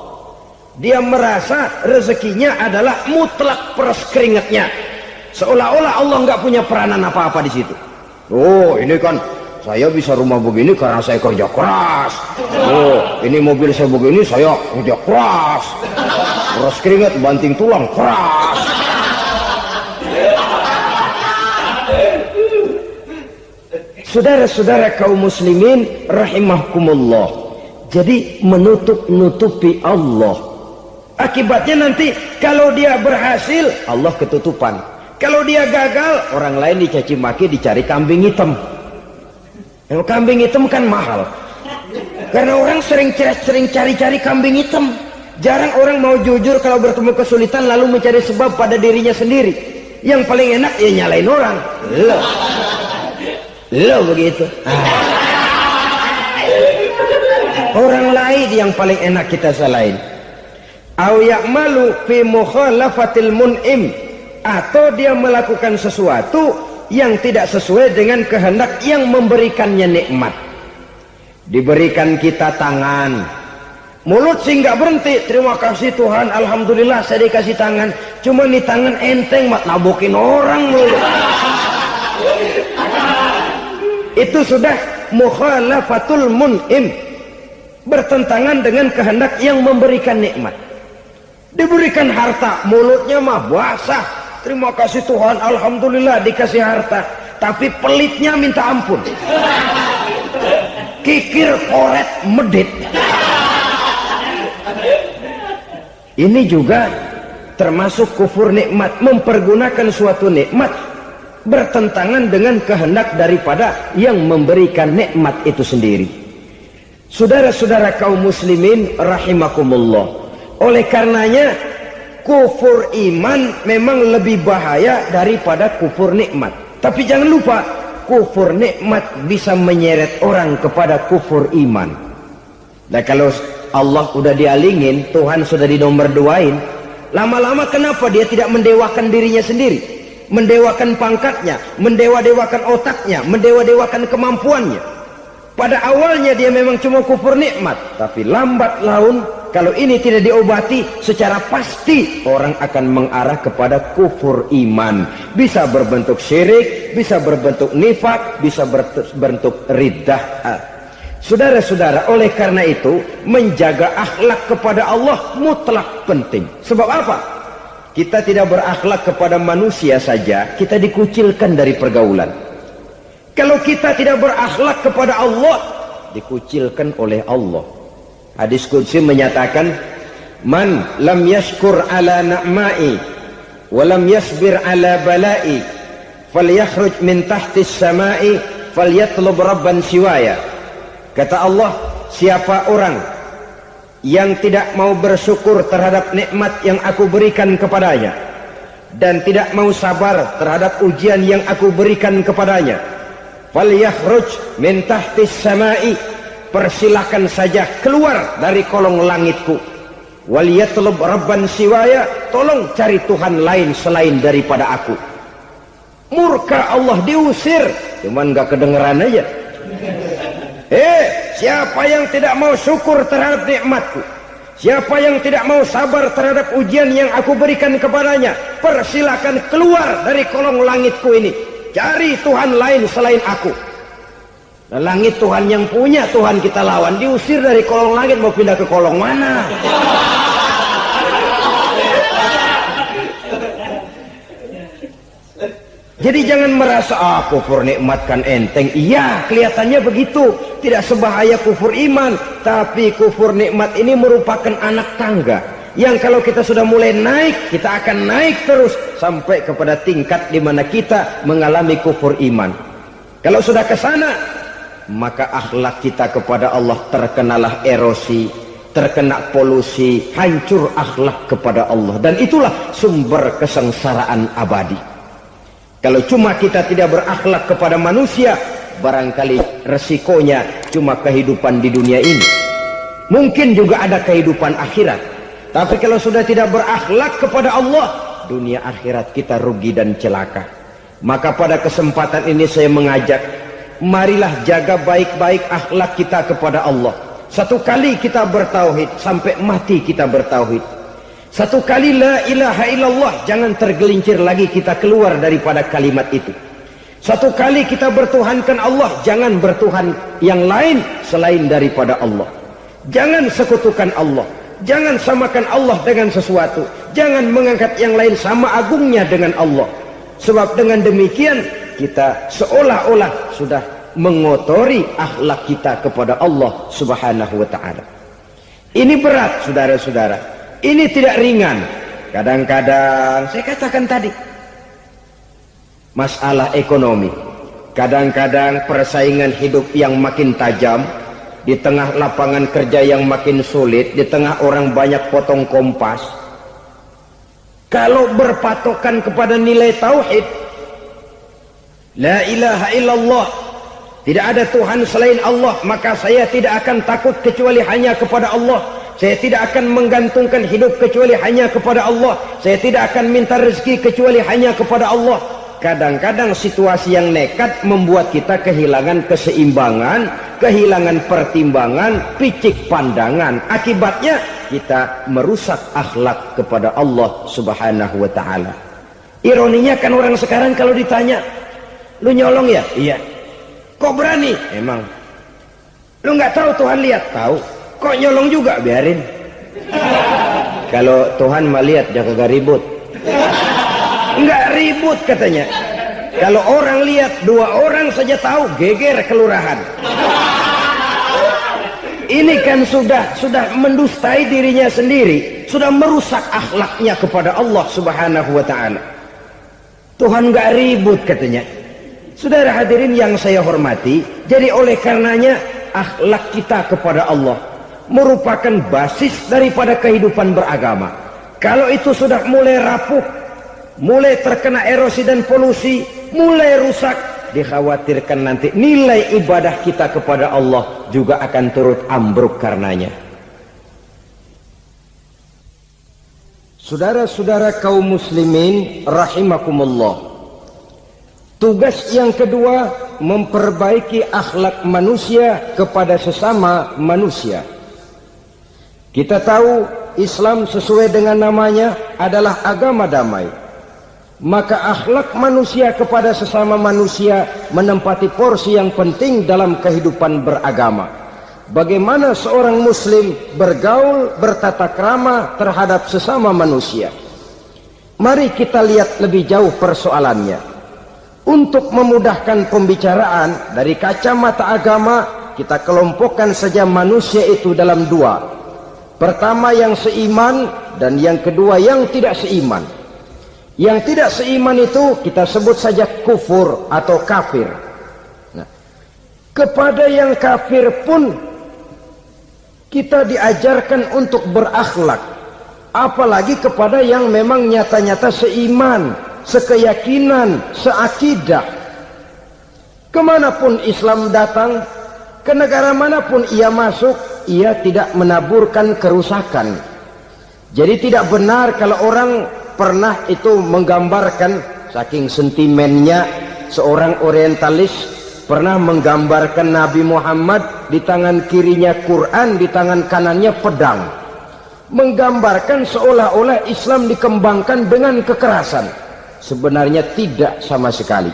Dia merasa rezekinya adalah mutlak peras keringatnya. Seolah-olah Allah nggak punya peranan apa-apa di situ. Oh, ini kan saya bisa rumah begini karena saya kerja keras. Oh, ini mobil saya begini saya kerja keras. Peras keringat, banting tulang keras. Saudara-saudara kaum muslimin rahimakumullah. Jadi menutup-nutupi Allah. Akibatnya nanti kalau dia berhasil, Allah ketutupan. Kalau dia gagal, orang lain dicaci maki, dicari kambing hitam. Yang kambing hitam kan mahal. Karena orang sering cari-cari kambing hitam. Jarang orang mau jujur kalau bertemu kesulitan lalu mencari sebab pada dirinya sendiri. Yang paling enak ya nyalain orang. Lo begitu. Orang lain yang paling enak kita salahin. Au ya'malu fi mukhalafatil mun'im, atau dia melakukan sesuatu yang tidak sesuai dengan kehendak yang memberikannya nikmat. Diberikan kita tangan, mulut sih nggak berhenti, terima kasih Tuhan, alhamdulillah saya dikasih tangan. Cuma nih tangan enteng mat nabokin orang mulu. Itu sudah mukhalafatul mun'im, bertentangan dengan kehendak yang memberikan nikmat. Diberikan harta, mulutnya mah basah, terima kasih Tuhan, alhamdulillah dikasih harta, tapi pelitnya minta ampun, kikir koret medit. Ini juga termasuk kufur nikmat, mempergunakan suatu nikmat bertentangan dengan kehendak daripada yang memberikan nikmat itu sendiri. Saudara-saudara kaum muslimin rahimakumullah, oleh karenanya kufur iman memang lebih bahaya daripada kufur nikmat. Tapi jangan lupa, kufur nikmat bisa menyeret orang kepada kufur iman. Nah kalau Allah udah dialingin, Tuhan sudah dinomor duain, lama-lama kenapa dia tidak mendewakan dirinya sendiri, mendewakan pangkatnya, mendewa-dewakan otaknya, mendewa-dewakan kemampuannya? Pada awalnya dia memang cuma kufur nikmat, tapi lambat laun kalau ini tidak diobati, secara pasti orang akan mengarah kepada kufur iman. Bisa berbentuk syirik, bisa berbentuk nifak, bisa berbentuk riddah. Saudara-saudara, oleh karena itu menjaga akhlak kepada Allah mutlak penting. Sebab apa? Kita tidak berakhlak kepada manusia saja, kita dikucilkan dari pergaulan. Kalau kita tidak berakhlak kepada Allah, dikucilkan oleh Allah. Hadis qudsi menyatakan, man lam yashkur ala na'mai wa lam yasbir ala balai falyakhruj min tahtis samai falyatlub rabban siwaya. Kata Allah, siapa orang yang tidak mau bersyukur terhadap nikmat yang aku berikan kepadanya dan tidak mau sabar terhadap ujian yang aku berikan kepadanya, falyakhruj min tahtis samai, persilahkan saja keluar dari kolong langitku, waliyatlub rabban siwaya, tolong cari Tuhan lain selain daripada aku. Murka Allah, diusir, cuman gak kedengeran aja. Siapa yang tidak mau syukur terhadap nikmatku, siapa yang tidak mau sabar terhadap ujian yang aku berikan kepadanya, persilahkan keluar dari kolong langitku ini, cari Tuhan lain selain aku. Nah, langit Tuhan yang punya, Tuhan kita lawan, diusir dari kolong langit, mau pindah ke kolong mana? Jadi jangan merasa kufur nikmat kan enteng. Iya, kelihatannya begitu, tidak sebahaya kufur iman. Tapi kufur nikmat ini merupakan anak tangga yang kalau kita sudah mulai naik, kita akan naik terus sampai kepada tingkat di mana kita mengalami kufur iman. Kalau sudah ke sana, maka akhlak kita kepada Allah terkenalah erosi, terkena polusi, hancur akhlak kepada Allah, dan itulah sumber kesengsaraan abadi. Kalau cuma kita tidak berakhlak kepada manusia, barangkali resikonya cuma kehidupan di dunia ini. Mungkin juga ada kehidupan akhirat. Tapi kalau sudah tidak berakhlak kepada Allah, dunia akhirat kita rugi dan celaka. Maka pada kesempatan ini saya mengajak, marilah jaga baik-baik akhlak kita kepada Allah. Satu kali kita bertauhid, sampai mati kita bertauhid. Satu kali la ilaha illallah, jangan tergelincir lagi kita keluar daripada kalimat itu. Satu kali kita bertuhankan Allah, jangan bertuhan yang lain selain daripada Allah. Jangan sekutukan Allah, jangan samakan Allah dengan sesuatu, jangan mengangkat yang lain sama agungnya dengan Allah. Sebab dengan demikian kita seolah-olah sudah mengotori akhlak kita kepada Allah Subhanahu wa ta'ala. Ini berat, saudara-saudara. Ini tidak ringan. Kadang-kadang saya katakan tadi, masalah ekonomi, kadang-kadang persaingan hidup yang makin tajam, di tengah lapangan kerja yang makin sulit, di tengah orang banyak potong kompas. Kalau berpatokan kepada nilai tauhid, la ilaha illallah, tidak ada Tuhan selain Allah, maka saya tidak akan takut kecuali hanya kepada Allah. Saya tidak akan menggantungkan hidup kecuali hanya kepada Allah. Saya tidak akan minta rezeki kecuali hanya kepada Allah. Kadang-kadang situasi yang nekat membuat kita kehilangan keseimbangan, kehilangan pertimbangan, picik pandangan. Akibatnya kita merusak akhlak kepada Allah Subhanahu wa ta'ala. Ironinya kan orang sekarang kalau ditanya, lu nyolong ya? Iya. Kok berani? Emang. Lu nggak tahu Tuhan lihat? Tahu. Kok nyolong juga? Biarin. Kalau Tuhan mah lihat, jangan kagak ribut. Nggak ribut katanya. Kalau orang lihat, 2 orang saja tahu, geger kelurahan. Ini kan sudah mendustai dirinya sendiri, sudah merusak akhlaknya kepada Allah Subhanahu wa ta'ala. Tuhan nggak ribut katanya. Saudara hadirin yang saya hormati, jadi oleh karenanya akhlak kita kepada Allah merupakan basis daripada kehidupan beragama. Kalau itu sudah mulai rapuh, mulai terkena erosi dan polusi, mulai rusak, dikhawatirkan nanti nilai ibadah kita kepada Allah juga akan turut ambruk karenanya. Saudara-saudara kaum muslimin rahimakumullah, tugas yang kedua, memperbaiki akhlak manusia kepada sesama manusia. Kita tahu Islam sesuai dengan namanya adalah agama damai. Maka akhlak manusia kepada sesama manusia menempati porsi yang penting dalam kehidupan beragama. Bagaimana seorang muslim bergaul, bertata krama terhadap sesama manusia. Mari kita lihat lebih jauh persoalannya. Untuk memudahkan pembicaraan dari kacamata agama, kita kelompokkan saja manusia itu dalam 2. Pertama yang seiman, dan yang kedua yang tidak seiman. Yang tidak seiman itu kita sebut saja kufur atau kafir. Nah, kepada yang kafir pun kita diajarkan untuk berakhlak, apalagi kepada yang memang nyata-nyata seiman, sekeyakinan, seakidah. Kemanapun Islam datang, ke negara manapun ia masuk, ia tidak menaburkan kerusakan. Jadi tidak benar kalau orang pernah itu menggambarkan, saking sentimennya seorang orientalis pernah menggambarkan Nabi Muhammad di tangan kirinya Quran, di tangan kanannya pedang, menggambarkan seolah-olah Islam dikembangkan dengan kekerasan. Sebenarnya tidak sama sekali.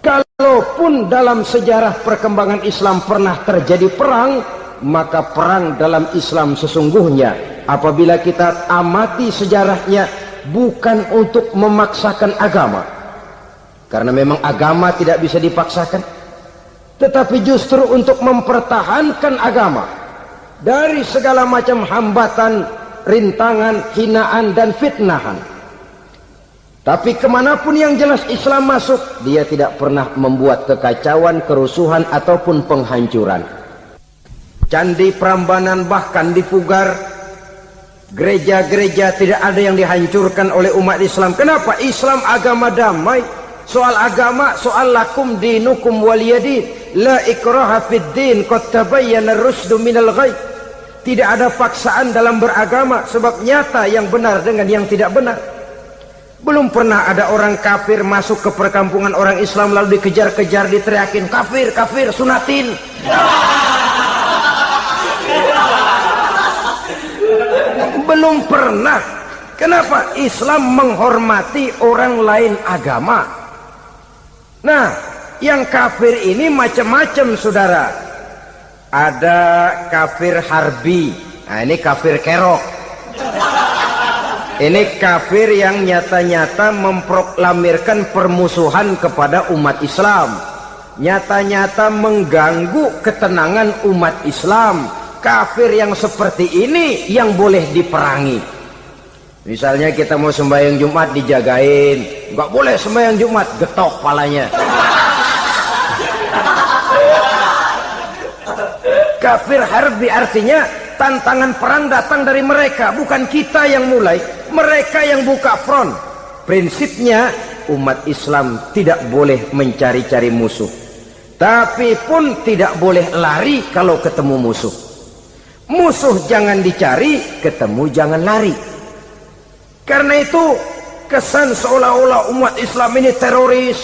Kalaupun dalam sejarah perkembangan Islam pernah terjadi perang, maka perang dalam Islam sesungguhnya apabila kita amati sejarahnya bukan untuk memaksakan agama, karena memang agama tidak bisa dipaksakan, tetapi justru untuk mempertahankan agama dari segala macam hambatan, rintangan, hinaan dan fitnahan. Tapi kemanapun yang jelas Islam masuk, dia tidak pernah membuat kekacauan, kerusuhan ataupun penghancuran. Candi Prambanan bahkan dipugar, gereja-gereja tidak ada yang dihancurkan oleh umat Islam. Kenapa? Islam agama damai. Soal agama, soal lakum dinukum waliyadin, la ikraha fid din, qad tabayyana ar-rusdu minal ghayy. Tidak ada paksaan dalam beragama, sebab nyata yang benar dengan yang tidak benar. Belum pernah ada orang kafir masuk ke perkampungan orang Islam lalu dikejar-kejar, diteriakin kafir, kafir, sunatin. Belum pernah. Kenapa? Islam menghormati orang lain agama. Nah, yang kafir ini macam-macam, saudara. Ada kafir harbi. Nah, ini kafir kerok. Ini kafir yang nyata-nyata memproklamirkan permusuhan kepada umat Islam. Nyata-nyata mengganggu ketenangan umat Islam. Kafir yang seperti ini yang boleh diperangi. Misalnya kita mau sembahyang Jumat dijagain. Nggak boleh sembahyang Jumat, getok palanya. Kafir harbi artinya tantangan perang datang dari mereka, bukan kita yang mulai. Mereka yang buka front. Prinsipnya umat Islam tidak boleh mencari-cari musuh, tapi pun tidak boleh lari kalau ketemu musuh. Musuh jangan dicari, ketemu jangan lari. Karena itu kesan seolah-olah umat Islam ini teroris,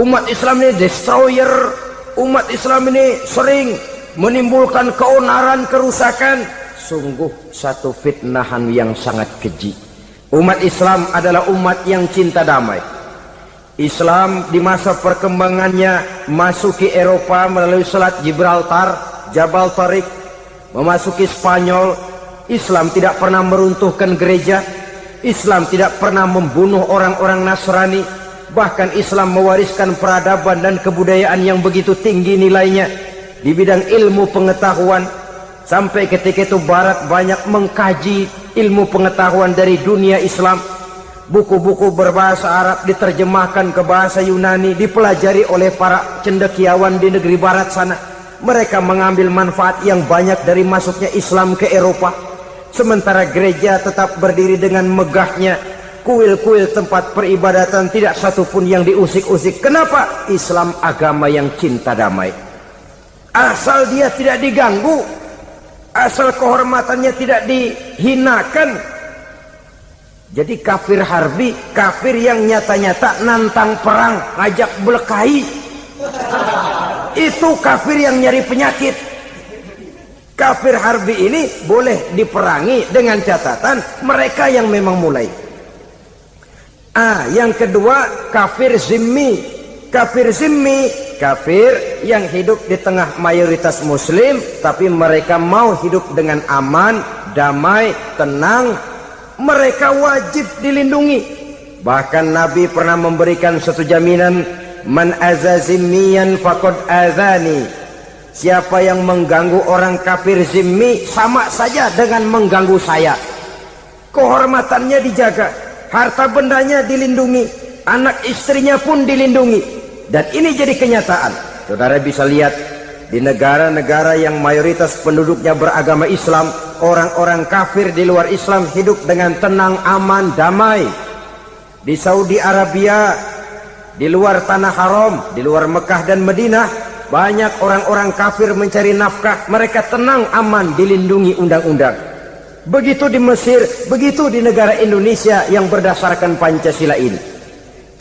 umat Islam ini destroyer, umat Islam ini sering menimbulkan keonaran, kerusakan. Sungguh satu fitnahan yang sangat keji. Umat Islam adalah umat yang cinta damai. Islam di masa perkembangannya masuki Eropa melalui Selat Gibraltar, Jabal Tariq, memasuki Spanyol. Islam tidak pernah meruntuhkan gereja. Islam tidak pernah membunuh orang-orang Nasrani. Bahkan Islam mewariskan peradaban dan kebudayaan yang begitu tinggi nilainya di bidang ilmu pengetahuan. Sampai ketika itu Barat banyak mengkaji ilmu pengetahuan dari dunia Islam. Buku-buku berbahasa Arab diterjemahkan ke bahasa Yunani, dipelajari oleh para cendekiawan di negeri Barat sana. Mereka mengambil manfaat yang banyak dari masuknya Islam ke Eropa. Sementara gereja tetap berdiri dengan megahnya. Kuil-kuil tempat peribadatan tidak satupun yang diusik-usik. Kenapa? Islam agama yang cinta damai. Asal dia tidak diganggu, asal kehormatannya tidak dihinakan. Jadi kafir harbi, kafir yang nyata-nyata nantang perang, ngajak berkelahi. Itu kafir yang nyari penyakit. Kafir harbi ini boleh diperangi dengan catatan mereka yang memang mulai. Yang kedua kafir zimmi. Kafir zimmi, kafir yang hidup di tengah mayoritas muslim, tapi mereka mau hidup dengan aman, damai, tenang. Mereka wajib dilindungi. Bahkan Nabi pernah memberikan satu jaminan, man azazimmiyan faqad azani. Siapa yang mengganggu orang kafir zimmi sama saja dengan mengganggu saya. Kehormatannya dijaga, harta bendanya dilindungi, anak istrinya pun dilindungi. Dan ini jadi kenyataan. Saudara bisa lihat di negara-negara yang mayoritas penduduknya beragama Islam, orang-orang kafir di luar Islam hidup dengan tenang, aman, damai. Di Saudi Arabia, di luar tanah haram, di luar Mekah dan Madinah, banyak orang-orang kafir mencari nafkah. Mereka tenang, aman, dilindungi undang-undang. Begitu di Mesir, begitu di negara Indonesia yang berdasarkan Pancasila ini.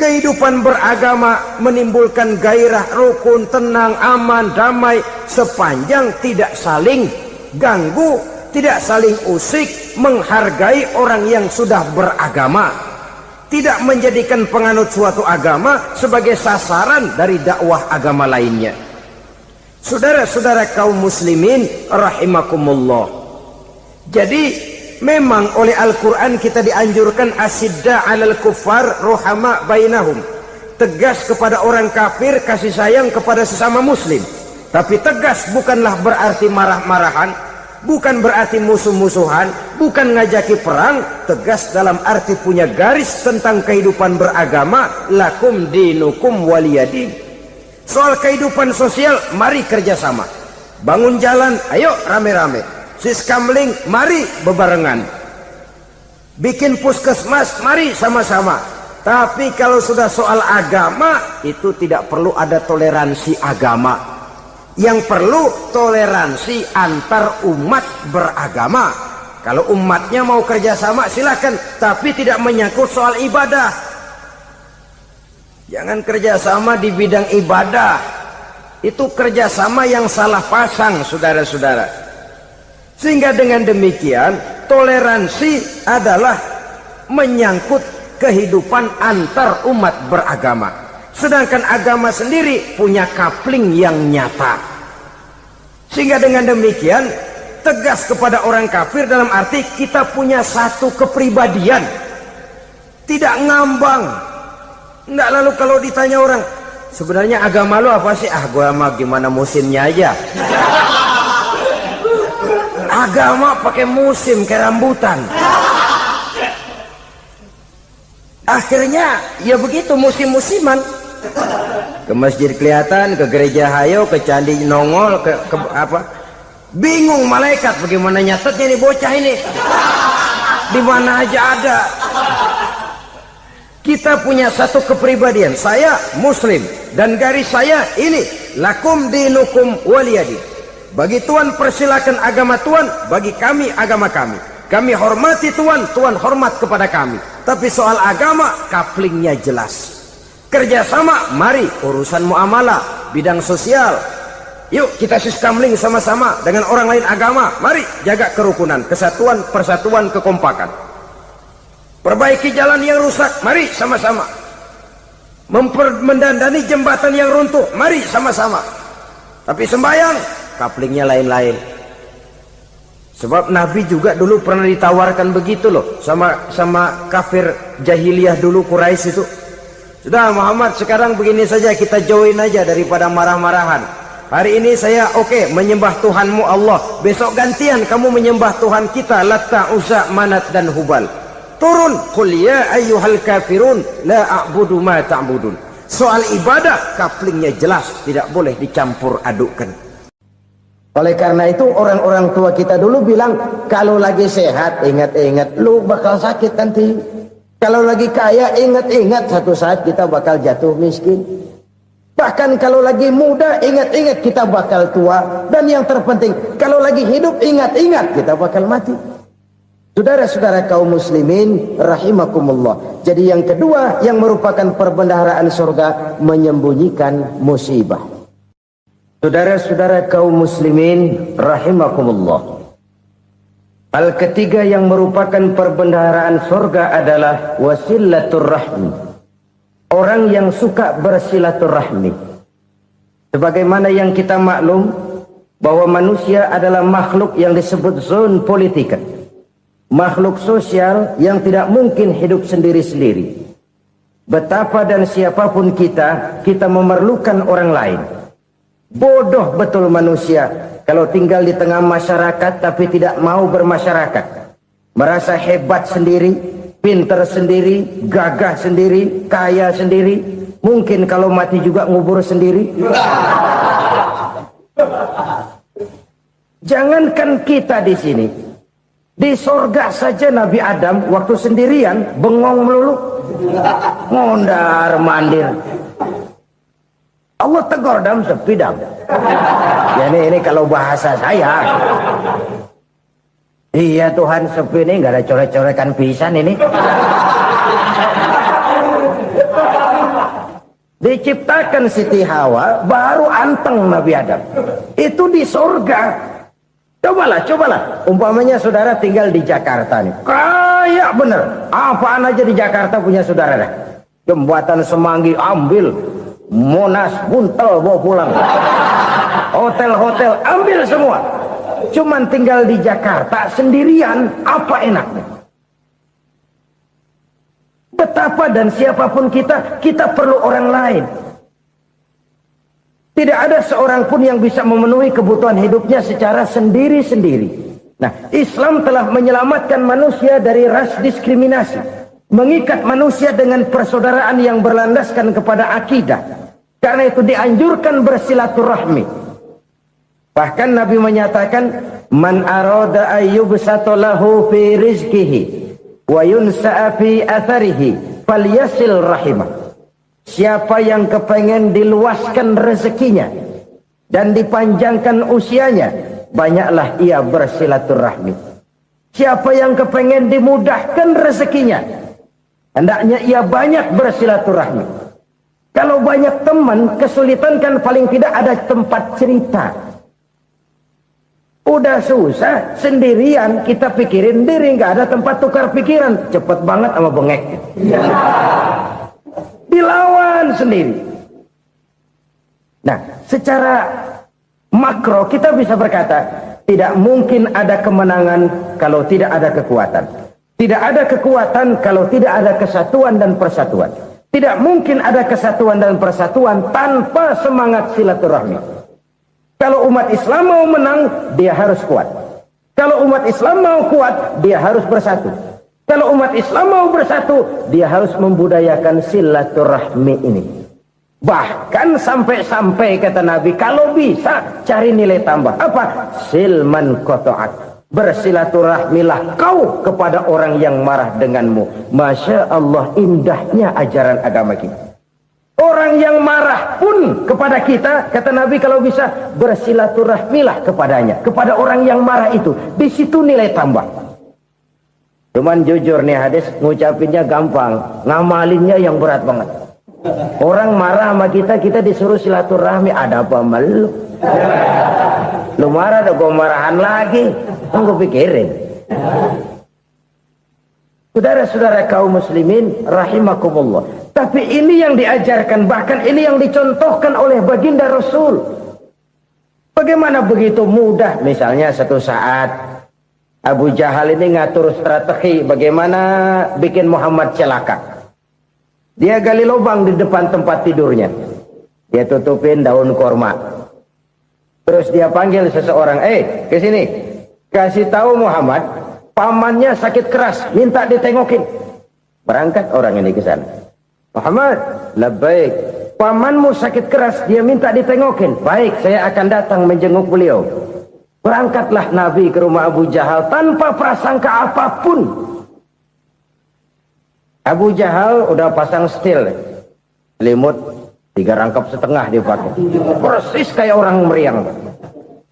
Kehidupan beragama menimbulkan gairah, rukun, tenang, aman, damai, sepanjang tidak saling ganggu, tidak saling usik, menghargai orang yang sudah beragama, tidak menjadikan penganut suatu agama sebagai sasaran dari dakwah agama lainnya. Saudara-saudara kaum muslimin rahimakumullah. Jadi memang oleh Al-Quran kita dianjurkan asidda alal kuffar ruhama bainahum. Tegas kepada orang kafir, kasih sayang kepada sesama muslim. Tapi tegas bukanlah berarti marah-marahan, bukan berarti musuh-musuhan, bukan ngajaki perang. Tegas dalam arti punya garis tentang kehidupan beragama, lakum dinukum waliyadin. Soal kehidupan sosial, mari kerjasama. Bangun jalan, ayo rame-rame. Siskamling, mari bebarengan. Bikin puskesmas, mari sama-sama. Tapi kalau sudah soal agama, itu tidak perlu ada toleransi agama. Yang perlu toleransi antar umat beragama. Kalau umatnya mau kerjasama silakan, tapi tidak menyangkut soal ibadah. Jangan kerjasama di bidang ibadah. Itu kerjasama yang salah pasang, saudara-saudara. Sehingga dengan demikian toleransi adalah menyangkut kehidupan antar umat beragama. Sedangkan agama sendiri punya coupling yang nyata. Sehingga dengan demikian tegas kepada orang kafir dalam arti kita punya satu kepribadian, tidak ngambang. Enggak, lalu kalau ditanya orang, sebenarnya agama lu apa sih? Ah, gua mah gimana musimnya aja. Agama pakai musim kayak rambutan. Akhirnya ya begitu, musim-musiman. Ke masjid kelihatan, ke gereja hayo, ke candi nongol, ke apa? Bingung malaikat bagaimana nyatetnya nih bocah ini. Di mana aja ada. Kita punya satu kepribadian. Saya muslim dan garis saya ini, lakum dinukum waliyadin. Bagi Tuhan persilakan agama Tuhan, bagi kami agama kami. Kami hormati Tuhan, Tuhan hormat kepada kami. Tapi soal agama, couplingnya jelas. Kerjasama, mari urusan muamalah, bidang sosial. Yuk kita sistemling sama-sama dengan orang lain agama. Mari jaga kerukunan, kesatuan, persatuan, kekompakan. Perbaiki jalan yang rusak, mari sama-sama. Mendandani jembatan yang runtuh, mari sama-sama. Tapi sembahyang, couplingnya lain-lain. Sebab Nabi juga dulu pernah ditawarkan begitu loh sama kafir jahiliyah dulu, Quraisy itu. Sudah Muhammad, sekarang begini saja, kita join aja daripada marah-marahan. Hari ini saya oke, menyembah Tuhanmu Allah. Besok gantian kamu menyembah Tuhan kita, Latta, Uzza, Manat dan Hubal. Turun, qul ya ayyuhal kafirun la a'budu ma ta'budun. Soal ibadah couplingnya jelas, tidak boleh dicampur adukkan. Oleh karena itu orang-orang tua kita dulu bilang, kalau lagi sehat ingat-ingat lu bakal sakit nanti. Kalau lagi kaya ingat-ingat satu saat kita bakal jatuh miskin. Bahkan kalau lagi muda ingat-ingat kita bakal tua. Dan yang terpenting kalau lagi hidup ingat-ingat kita bakal mati. Saudara-saudara kaum muslimin rahimakumullah. Jadi yang kedua yang merupakan perbendaharaan surga, menyembunyikan musibah. Saudara-saudara kaum muslimin rahimakumullah. Hal ketiga yang merupakan perbendaharaan surga adalah wasilatur rahmi. Orang yang suka bersilaturahmi. Sebagaimana yang kita maklum bahwa manusia adalah makhluk yang disebut zon politika. Makhluk sosial yang tidak mungkin hidup sendiri-sendiri. Betapa dan siapapun kita memerlukan orang lain. Bodoh betul manusia kalau tinggal di tengah masyarakat tapi tidak mau bermasyarakat. Merasa hebat sendiri, pinter sendiri, gagah sendiri, kaya sendiri. Mungkin kalau mati juga ngubur sendiri. Jangankan kita di sini, di sorga saja Nabi Adam waktu sendirian bengong melulu, mondar mandir. Allah tegur Adam, sepi Adam. Ya ini kalau bahasa saya. Iya Tuhan, sepi nih, nggak ada coret-corekan pisan ini. Diciptakan Siti Hawa, baru anteng Nabi Adam. Itu di surga. Cobalah. Umpamanya saudara tinggal di Jakarta nih. Kaya bener. Apaan aja di Jakarta punya saudara dah. Jembatan Semanggi ambil. Monas, Buntel bawa pulang. Hotel-hotel ambil semua. Cuman tinggal di Jakarta sendirian, apa enaknya? Betapa dan siapapun kita perlu orang lain. Tidak ada seorang pun yang bisa memenuhi kebutuhan hidupnya secara sendiri-sendiri. Nah, Islam telah menyelamatkan manusia dari ras diskriminasi, mengikat manusia dengan persaudaraan yang berlandaskan kepada akidah. Karena itu dianjurkan bersilaturahmi. Bahkan Nabi menyatakan, man arada ayyubsata lahu fi rizqihi wa yunsa'a fi atharihi falyasil rahimah. Siapa yang kepengen diluaskan rezekinya dan dipanjangkan usianya, banyaklah ia bersilaturahmi. Siapa yang kepengen dimudahkan rezekinya, hendaknya ia banyak bersilaturahmi. Kalau banyak teman, kesulitan kan paling tidak ada tempat cerita. Udah susah, sendirian kita pikirin diri, nggak ada tempat tukar pikiran. Cepet banget sama bengek. Dilawan sendiri. Nah, secara makro kita bisa berkata, tidak mungkin ada kemenangan kalau tidak ada kekuatan. Tidak ada kekuatan kalau tidak ada kesatuan dan persatuan. Tidak mungkin ada kesatuan dan persatuan tanpa semangat silaturahmi. Kalau umat Islam mau menang, dia harus kuat. Kalau umat Islam mau kuat, dia harus bersatu. Kalau umat Islam mau bersatu, dia harus membudayakan silaturahmi ini. Bahkan sampai-sampai kata Nabi, kalau bisa cari nilai tambah. Apa? Silman qata'at. Bersilaturahmilah kau kepada orang yang marah denganmu. Masya Allah, indahnya ajaran agama kita. Orang yang marah pun kepada kita, kata Nabi, kalau bisa bersilaturahmilah kepadanya. Kepada orang yang marah itu. Di situ nilai tambah. Cuman jujur nih hadis, ngucapinnya gampang, ngamalinnya yang berat banget. Orang marah sama kita, kita disuruh silaturahmi. Ada apa malu? Lu marah, ada gua marahan lagi. Tunggu pikirin. Saudara-saudara kaum muslimin rahimakumullah. Tapi ini yang diajarkan, bahkan ini yang dicontohkan oleh baginda Rasul. Bagaimana begitu mudah? Misalnya satu saat Abu Jahal ini ngatur strategi bagaimana bikin Muhammad celaka. Dia gali lubang di depan tempat tidurnya. Dia tutupin daun korma. Terus dia panggil seseorang, ke sini. Kasih tahu Muhammad, pamannya sakit keras, minta ditengokin. Berangkat orang ini ke sana. Muhammad, labbaik. Pamanmu sakit keras, dia minta ditengokin. Baik, saya akan datang menjenguk beliau. Berangkatlah Nabi ke rumah Abu Jahal tanpa prasangka apapun. Abu Jahal udah pasang setil, selimut 3 rangkap setengah dia pakai, persis kayak orang meriang.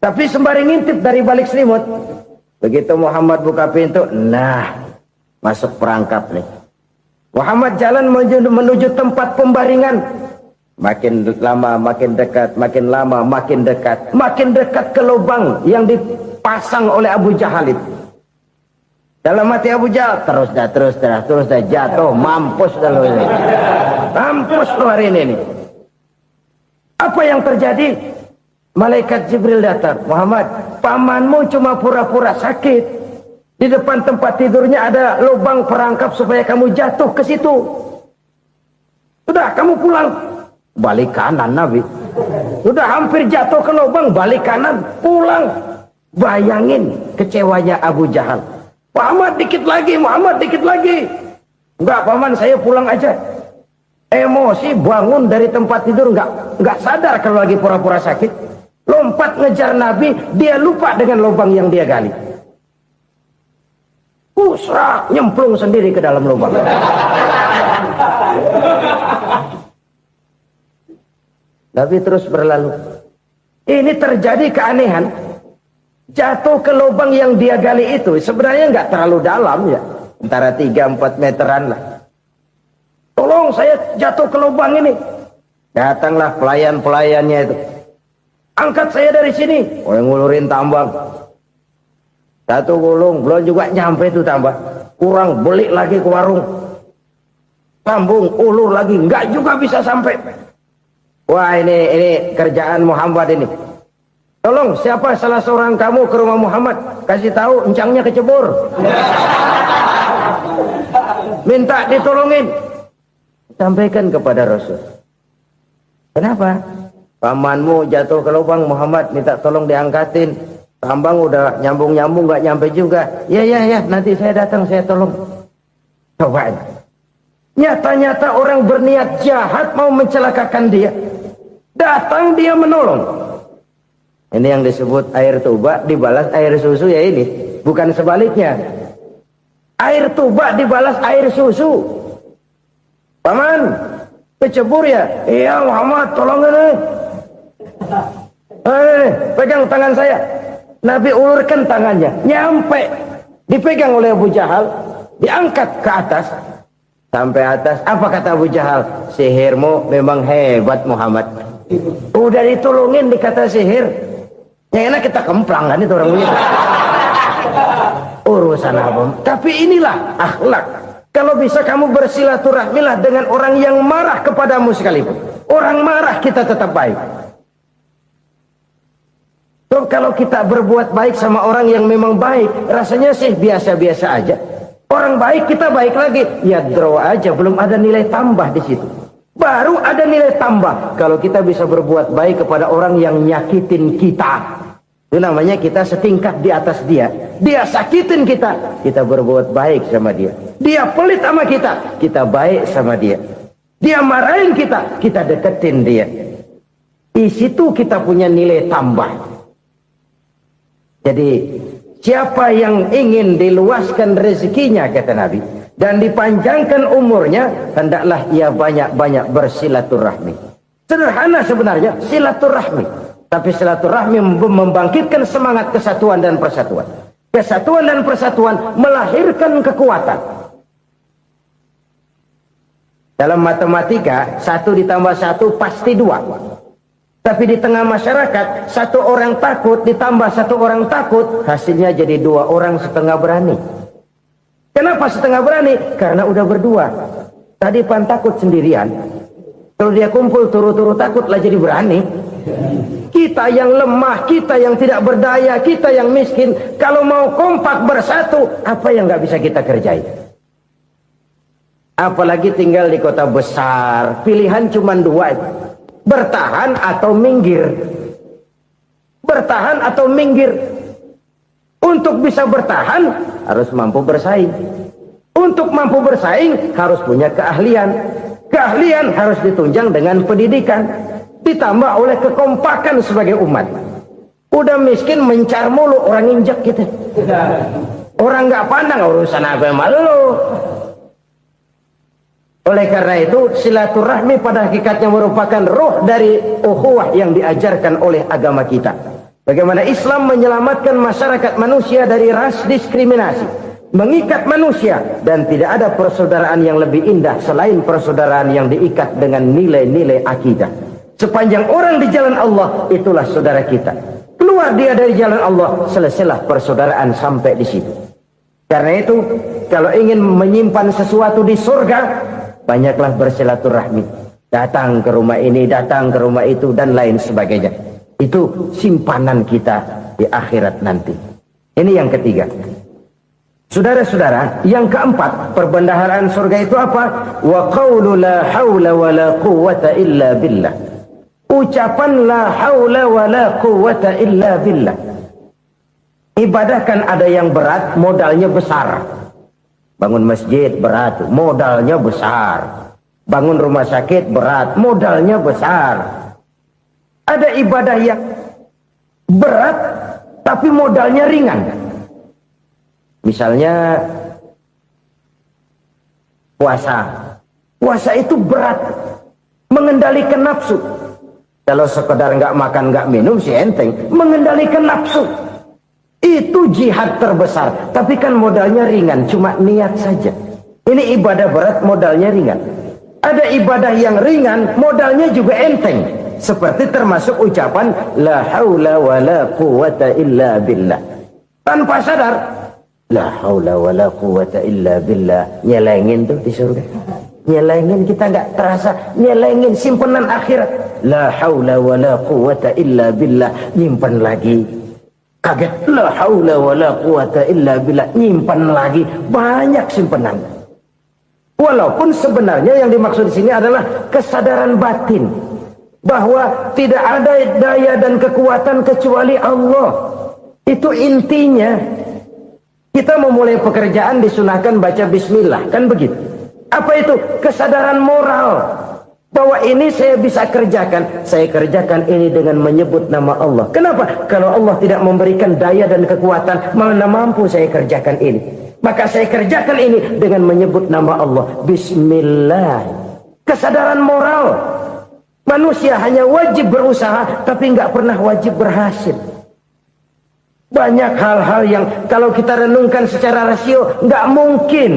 Tapi sembari ngintip dari balik selimut, begitu Muhammad buka pintu, nah masuk perangkap nih. Muhammad jalan menuju tempat pembaringan, makin lama makin dekat, makin lama makin dekat ke lubang yang dipasang oleh Abu Jahal itu. Dalam hati Abu Jahal, terus dah jatuh, mampus dah lo ini. Mampus lo hari ini nih. Apa yang terjadi? Malaikat Jibril datang. Muhammad, pamanmu cuma pura-pura sakit. Di depan tempat tidurnya ada lubang perangkap supaya kamu jatuh ke situ. Sudah, kamu pulang. Balik kanan Nabi. Sudah hampir jatuh ke lubang, balik kanan, pulang. Bayangin kecewanya Abu Jahal. Muhammad dikit lagi. Enggak paman, saya pulang aja. Emosi bangun dari tempat tidur, enggak sadar kalau lagi pura-pura sakit. Lompat ngejar Nabi, dia lupa dengan lubang yang dia gali. Pusrak, nyemplung sendiri ke dalam lubang. Nabi terus berlalu. Ini terjadi keanehan. Jatuh ke lubang yang dia gali itu sebenarnya nggak terlalu dalam ya, antara 3-4 meteran lah. Tolong saya jatuh ke lubang ini. Datanglah pelayan-pelayannya itu. Angkat saya dari sini. Oh, yang ngulurin tambang. Satu gulung belum juga nyampe itu tambang. Kurang, beli lagi ke warung. Sambung, ulur lagi, nggak juga bisa sampai. Wah, ini kerjaan Muhammad ini. Tolong, siapa salah seorang kamu ke rumah Muhammad, kasih tahu encangnya kecebur. Minta ditolongin. Sampaikan kepada Rasul. Kenapa? Pamanmu jatuh ke lubang, Muhammad minta tolong diangkatin. Tambang udah nyambung-nyambung nggak nyampe juga. Ya, nanti saya datang, saya tolong. Coba. Nyata-nyata orang berniat jahat mau mencelakakan dia. Datang dia menolong. Ini yang disebut air tuba dibalas air susu ya ini. Bukan sebaliknya. Air tuba dibalas air susu. Paman, kecebur ya? Iya Muhammad, tolong ini. Pegang tangan saya. Nabi ulurkan tangannya. Nyampe. Dipegang oleh Abu Jahal, diangkat ke atas. Sampai atas, apa kata Abu Jahal? Sihirmu memang hebat Muhammad. Udah ditolongin dikata sihir. Yang enak kita kemplang kan itu orang begitu. Urusan apa? Tapi inilah akhlak. Kalau bisa kamu bersilaturahmilah dengan orang yang marah kepadamu sekalipun. Orang marah kita tetap baik. So, kalau kita berbuat baik sama orang yang memang baik, rasanya sih biasa-biasa aja. Orang baik kita baik lagi, ya draw aja, belum ada nilai tambah di situ. Baru ada nilai tambah kalau kita bisa berbuat baik kepada orang yang nyakitin kita. Itu namanya kita setingkat di atas dia. Dia sakitin kita, kita berbuat baik sama dia. Dia pelit sama kita baik sama dia. Dia marahin kita deketin dia. Di situ kita punya nilai tambah. Jadi siapa yang ingin diluaskan rezekinya, kata Nabi, dan dipanjangkan umurnya, hendaklah ia banyak-banyak bersilaturahmi. Sederhana sebenarnya silaturahmi, tapi silaturahmi membangkitkan semangat kesatuan dan persatuan. Kesatuan dan persatuan melahirkan kekuatan. Dalam matematika 1 ditambah 1 pasti 2. Tapi di tengah masyarakat, 1 orang takut ditambah 1 orang takut, hasilnya jadi 2 orang setengah berani. Kenapa setengah berani? Karena udah berdua. Tadi pan takut sendirian. Kalau dia kumpul turu-turu takutlah jadi berani. Kita yang lemah, kita yang tidak berdaya, kita yang miskin, kalau mau kompak bersatu, apa yang nggak bisa kita kerjain? Apalagi tinggal di kota besar, pilihan cuma 2. Bertahan atau minggir. Bertahan atau minggir. Untuk bisa bertahan harus mampu bersaing. Untuk mampu bersaing harus punya keahlian. Keahlian harus ditunjang dengan pendidikan, ditambah oleh kekompakan sebagai umat. Udah miskin mencar mulu, orang injak kita. Orang nggak pandang urusan apa malu. Oleh karena itu, silaturahmi pada hakikatnya merupakan roh dari ukhuwah yang diajarkan oleh agama kita. Bagaimana Islam menyelamatkan masyarakat manusia dari ras diskriminasi, mengikat manusia, dan tidak ada persaudaraan yang lebih indah selain persaudaraan yang diikat dengan nilai-nilai akidah. Sepanjang orang di jalan Allah, itulah saudara kita. Keluar dia dari jalan Allah, selesailah persaudaraan sampai di situ. Karena itu, kalau ingin menyimpan sesuatu di surga, banyaklah bersilaturahmi. Datang ke rumah ini, datang ke rumah itu, dan lain sebagainya. Itu simpanan kita di akhirat nanti. Ini yang ketiga. Saudara-saudara, yang keempat, perbendaharaan surga itu apa? Wa qawlu la hawla wa la quwwata illa billah. Ucapan la hawla wa la quwwata illa billah. Ibadah kan ada yang berat, modalnya besar. Bangun masjid berat, modalnya besar. Bangun rumah sakit berat, modalnya besar. Ada ibadah yang berat, tapi modalnya ringan. Misalnya puasa. Puasa itu berat, mengendalikan nafsu. Kalau sekedar nggak makan, nggak minum sih enteng. Mengendalikan nafsu. Itu jihad terbesar, tapi kan modalnya ringan, cuma niat saja. Ini ibadah berat, modalnya ringan. Ada ibadah yang ringan, modalnya juga enteng. Seperti termasuk ucapan la haula wa la quwwata illa billah. Tanpa sadar, la haula wa la quwwata illa billah. Nyelengin tuh di surga. Nyelengin, kita nggak terasa. Nyelengin simpenan akhirat. La haula wa la quwwata illa billah. Nyimpan lagi. Kaget, la haula wa la quwata illa billah, nyimpan lagi, banyak simpanan. Walaupun sebenarnya yang dimaksud di sini adalah kesadaran batin bahwa tidak ada daya dan kekuatan kecuali Allah. Itu intinya. Kita memulai pekerjaan disunahkan baca bismillah, kan begitu. Apa itu? Kesadaran moral. Bahwa ini saya bisa kerjakan. Saya kerjakan ini dengan menyebut nama Allah. Kenapa? Kalau Allah tidak memberikan daya dan kekuatan, mana mampu saya kerjakan ini. Maka saya kerjakan ini dengan menyebut nama Allah. Bismillah. Kesadaran moral. Manusia hanya wajib berusaha, tapi nggak pernah wajib berhasil. Banyak hal-hal yang kalau kita renungkan secara rasio nggak mungkin,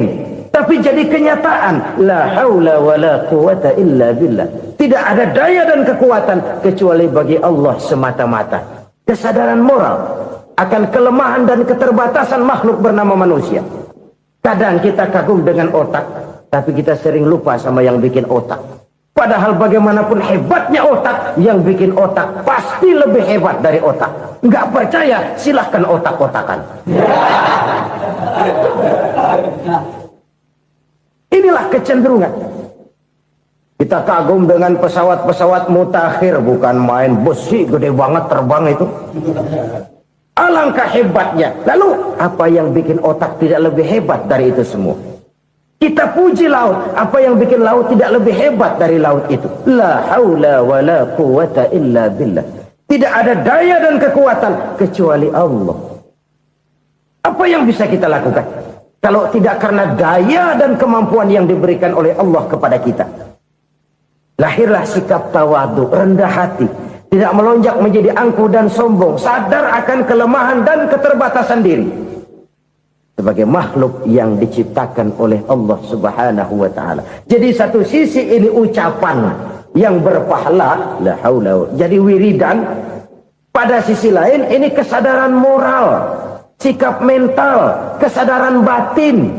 tapi jadi kenyataan. La haula wala quwata illa billah. Tidak ada daya dan kekuatan kecuali bagi Allah semata-mata. Kesadaran moral akan kelemahan dan keterbatasan makhluk bernama manusia. Kadang kita kagum dengan otak, tapi kita sering lupa sama yang bikin otak. Padahal bagaimanapun hebatnya otak, yang bikin otak pasti lebih hebat dari otak. Nggak percaya, silahkan otak-otakan. Inilah kecenderungan. Kita kagum dengan pesawat-pesawat mutakhir, bukan main besi gede banget terbang itu. Alangkah hebatnya. Lalu apa yang bikin otak tidak lebih hebat dari itu semua? Kita puji laut, apa yang bikin laut tidak lebih hebat dari laut itu? La haula wala quwata illa billah. Tidak ada daya dan kekuatan kecuali Allah. Apa yang bisa kita lakukan kalau tidak karena daya dan kemampuan yang diberikan oleh Allah kepada kita? Lahirlah sikap tawadu, rendah hati, tidak melonjak menjadi angkuh dan sombong, sadar akan kelemahan dan keterbatasan diri. Sebagai makhluk yang diciptakan oleh Allah Subhanahu wa ta'ala. Jadi satu sisi ini ucapan yang berpahala, la haula, jadi wiridan. Pada sisi lain ini kesadaran moral, sikap mental, kesadaran batin,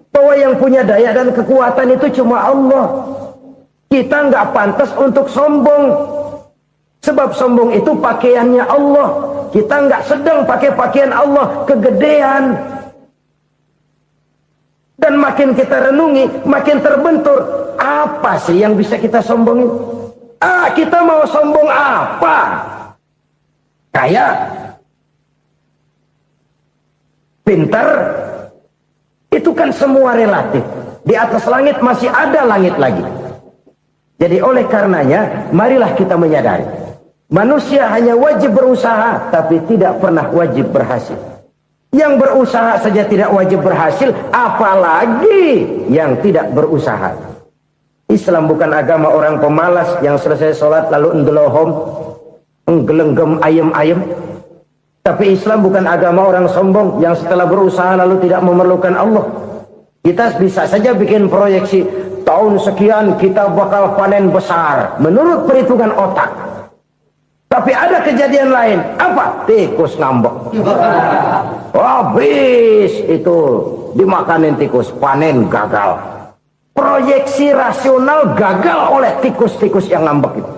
bahwa yang punya daya dan kekuatan itu cuma Allah. Kita nggak pantas untuk sombong, sebab sombong itu pakaiannya Allah. Kita nggak sedang pakai pakaian Allah, kegedean. Dan makin kita renungi, makin terbentur. Apa sih yang bisa kita sombongin? Kita mau sombong apa? Kaya? Pintar? Itu kan semua relatif. Di atas langit masih ada langit lagi. Jadi oleh karenanya, marilah kita menyadari. Manusia hanya wajib berusaha, tapi tidak pernah wajib berhasil. Yang berusaha saja tidak wajib berhasil, apalagi yang tidak berusaha. Islam bukan agama orang pemalas yang selesai sholat lalu endelohom, enggelenggem ayem-ayem. Tapi Islam bukan agama orang sombong yang setelah berusaha lalu tidak memerlukan Allah. Kita bisa saja bikin proyeksi, tahun sekian kita bakal panen besar menurut perhitungan otak. Tapi ada kejadian lain. Apa? Tikus ngambek. Habis itu dimakanin tikus, panen gagal. Proyeksi rasional gagal oleh tikus-tikus yang ngambek itu.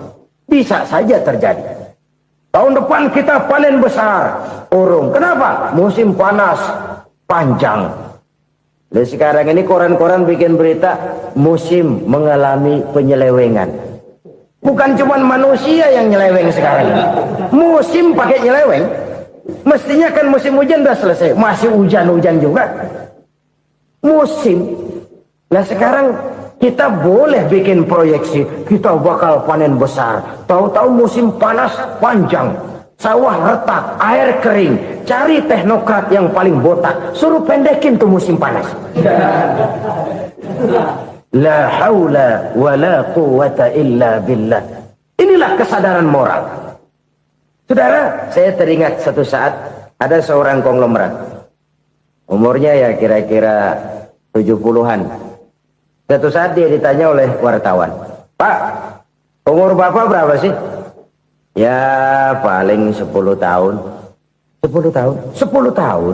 Bisa saja terjadi. Tahun depan kita panen besar, urung. Kenapa? Musim panas panjang. Dan sekarang ini koran-koran bikin berita musim mengalami penyelewengan. Bukan cuma manusia yang nyeleweng sekarang. Musim pakai nyeleweng. Mestinya kan musim hujan udah selesai, masih hujan-hujan juga. Musim. Nah sekarang kita boleh bikin proyeksi, kita bakal panen besar. Tahu-tahu musim panas panjang, sawah retak, air kering. Cari teknokrat yang paling botak, suruh pendekin tuh musim panas. La haula wala quwata illa billah. Inilah kesadaran moral. Saudara, saya teringat satu saat ada seorang konglomerat. Umurnya ya kira-kira 70-an. Satu saat dia ditanya oleh wartawan, "Pak, umur Bapak berapa sih?" "Ya paling 10 tahun." 10 tahun? 10 tahun?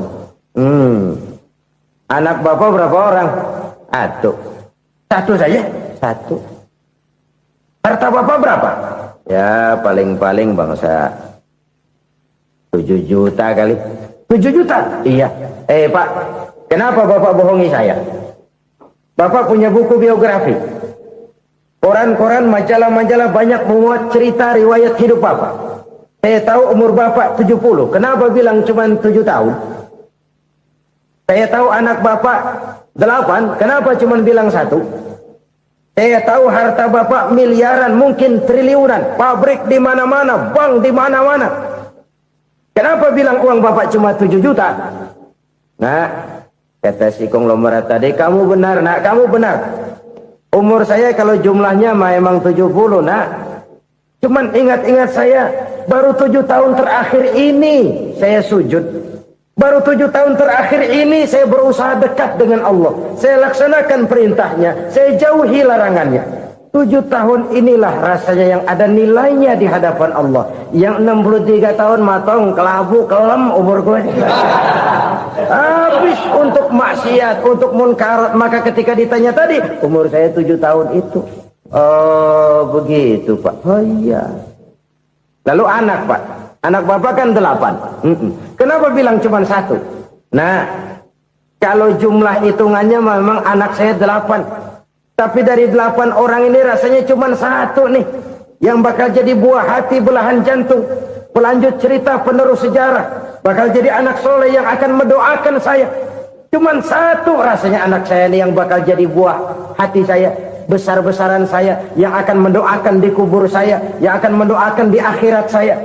Anak Bapak berapa orang? Satu saja? Satu. Harta Bapak berapa? Ya paling-paling bangsa 7 juta kali. 7 juta? Iya. Pak, kenapa Bapak bohongi saya? Bapak punya buku biografi. Koran-koran, majalah-majalah banyak memuat cerita riwayat hidup Bapak. Saya tahu umur Bapak 70. Kenapa bilang cuma 7 tahun? Saya tahu anak Bapak 8. Kenapa cuma bilang 1? Saya tahu harta Bapak miliaran, mungkin triliunan. Pabrik di mana-mana, bank di mana-mana. Kenapa bilang uang Bapak cuma 7 juta? Nah, kata si konglomerat tadi, kamu benar nak, kamu benar. Umur saya kalau jumlahnya memang 70 nak. Cuman ingat-ingat saya, baru 7 tahun terakhir ini saya sujud. Baru 7 tahun terakhir ini saya berusaha dekat dengan Allah. Saya laksanakan perintahnya, saya jauhi larangannya. 7 tahun inilah rasanya yang ada nilainya di hadapan Allah. Yang 63 tahun matong, kelabu, kelem umur gue. Habis untuk maksiat, untuk munkarat. Maka ketika ditanya tadi, umur saya 7 tahun itu. Oh begitu Pak. Oh iya. Lalu anak Pak. Anak bapak kan 8. Kenapa bilang cuma 1? Nah, kalau jumlah hitungannya memang anak saya 8. Tapi dari 8 orang ini rasanya cuma 1 nih. Yang bakal jadi buah hati, belahan jantung. Pelanjut cerita, penerus sejarah. Bakal jadi anak soleh yang akan mendoakan saya. Cuma 1 rasanya anak saya ini yang bakal jadi buah hati saya. Besar-besaran saya. Yang akan mendoakan di kubur saya. Yang akan mendoakan di akhirat saya.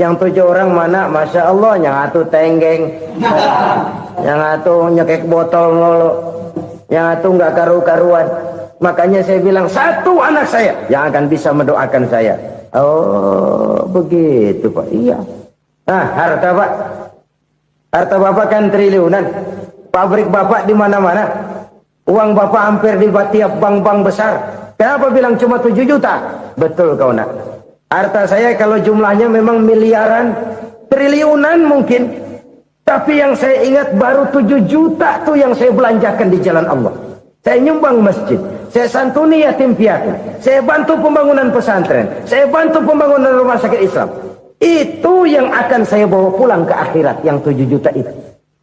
Yang 7 orang mana, Masya Allah, yang 1 tenggeng, yang 1 nyekek botol mulu, yang 1 nggak karu-karuan. Makanya saya bilang 1 anak saya yang akan bisa mendoakan saya. Oh begitu Pak. Iya. Nah harta Pak, harta Bapak kan triliunan, pabrik Bapak di mana-mana, uang Bapak hampir di tiap bank-bank besar. Kenapa bilang cuma 7 juta? Betul kau nak. Harta saya kalau jumlahnya memang miliaran, triliunan mungkin. Tapi yang saya ingat baru 7 juta tuh yang saya belanjakan di jalan Allah. Saya nyumbang masjid, saya santuni yatim piatu, saya bantu pembangunan pesantren, saya bantu pembangunan rumah sakit Islam. Itu yang akan saya bawa pulang ke akhirat, yang 7 juta itu.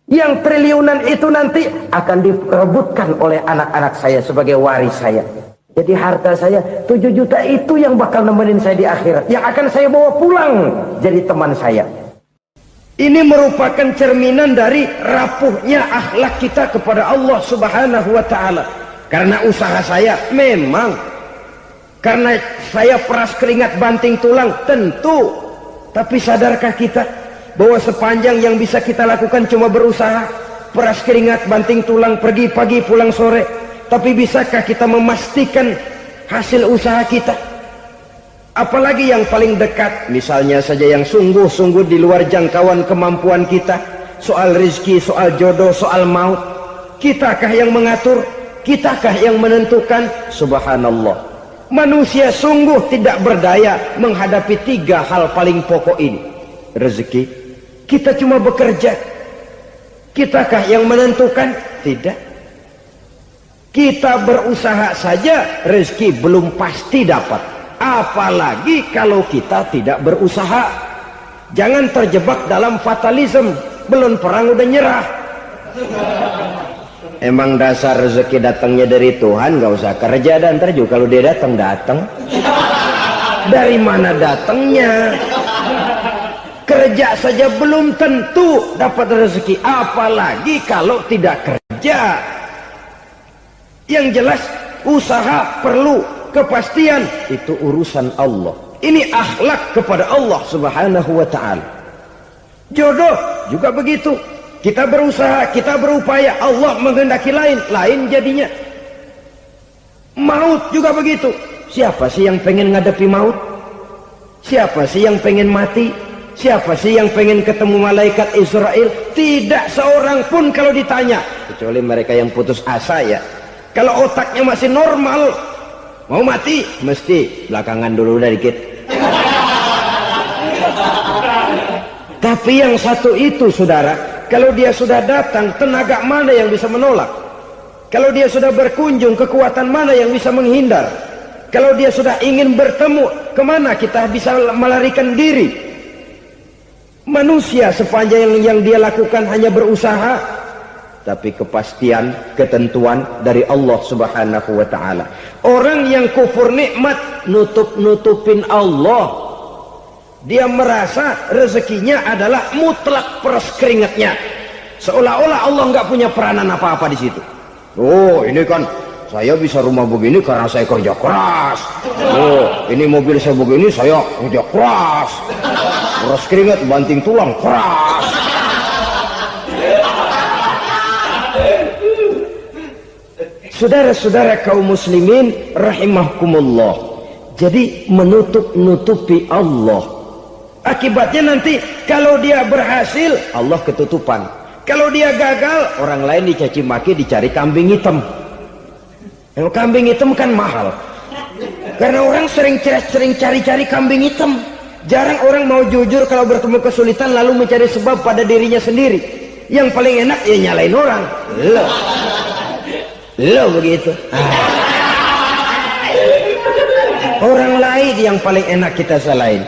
Yang triliunan itu nanti akan diperebutkan oleh anak-anak saya sebagai waris saya. Jadi harta saya 7 juta itu yang bakal nemenin saya di akhirat. Yang akan saya bawa pulang jadi teman saya. Ini merupakan cerminan dari rapuhnya akhlak kita kepada Allah Subhanahu wa ta'ala. Karena usaha saya memang, karena saya peras keringat banting tulang, tentu. Tapi sadarkah kita bahwa sepanjang yang bisa kita lakukan cuma berusaha, peras keringat banting tulang, pergi pagi pulang sore. Tapi bisakah kita memastikan hasil usaha kita? Apalagi yang paling dekat, misalnya saja yang sungguh-sungguh di luar jangkauan kemampuan kita. Soal rezeki, soal jodoh, soal maut. Kitakah yang mengatur? Kitakah yang menentukan? Subhanallah. Manusia sungguh tidak berdaya menghadapi 3 hal paling pokok ini. Rezeki, kita cuma bekerja. Kitakah yang menentukan? Tidak. Kita berusaha saja rezeki belum pasti dapat, apalagi kalau kita tidak berusaha. Jangan terjebak dalam fatalisme, belum perang udah nyerah. Emang dasar rezeki datangnya dari Tuhan, gak usah kerja dan ntar juga kalau dia datang. Dari mana datangnya? Kerja saja belum tentu dapat rezeki, apalagi kalau tidak kerja. Yang jelas usaha perlu kepastian, itu urusan Allah. Ini akhlak kepada Allah Subhanahu wa ta'ala. Jodoh juga begitu. Kita berusaha, kita berupaya, Allah menghendaki lain jadinya. Maut juga begitu. Siapa sih yang pengen ngadepi maut? Siapa sih yang pengen mati? Siapa sih yang pengen ketemu malaikat Israel? Tidak seorang pun kalau ditanya, kecuali mereka yang putus asa ya. Kalau otaknya masih normal, mau mati mesti belakangan dulu udah dikit. Tapi yang satu itu saudara, kalau dia sudah datang, tenaga mana yang bisa menolak? Kalau dia sudah berkunjung, kekuatan mana yang bisa menghindar? Kalau dia sudah ingin bertemu, kemana kita bisa melarikan diri? Manusia sepanjang yang dia lakukan hanya berusaha. Tapi kepastian, ketentuan dari Allah Subhanahu wa ta'ala. Orang yang kufur nikmat, nutupin Allah. Dia merasa rezekinya adalah mutlak peras keringatnya. Seolah-olah Allah nggak punya peranan apa-apa di situ. Oh, ini kan saya bisa rumah begini karena saya kerja keras. Oh, ini mobil saya begini saya kerja keras. Peras keringat, banting tulang, keras. Saudara-saudara kaum muslimin rahimahkumullah. Jadi menutup-nutupi Allah Akibatnya nanti kalau dia berhasil, Allah ketutupan. Kalau dia gagal, orang lain dicaci maki, dicari kambing hitam. Yang kambing hitam kan mahal. Karena orang sering cari-cari kambing hitam. Jarang orang mau jujur kalau bertemu kesulitan lalu mencari sebab pada dirinya sendiri. Yang paling enak ya nyalain orang. Lo begitu. Orang lain yang paling enak kita salahin.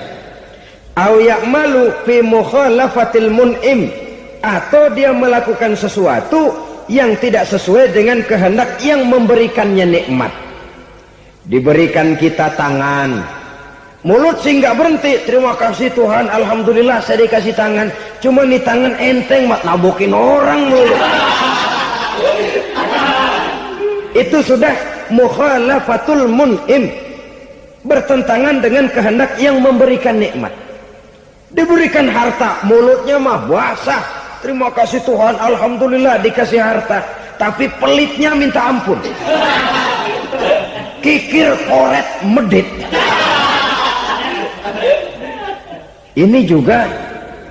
Au ya'malu fi mukhalafatil mun'im, atau dia melakukan sesuatu yang tidak sesuai dengan kehendak yang memberikannya nikmat. Diberikan kita tangan, mulut sih nggak berhenti, terima kasih Tuhan, alhamdulillah saya dikasih tangan. Cuma nih tangan enteng mat nabokin orang mulu. Itu sudah mukhalafatul mun'im, bertentangan dengan kehendak yang memberikan nikmat. Diberikan harta, mulutnya mah basah, terima kasih Tuhan, alhamdulillah dikasih harta, tapi pelitnya minta ampun, kikir koret medit. Ini juga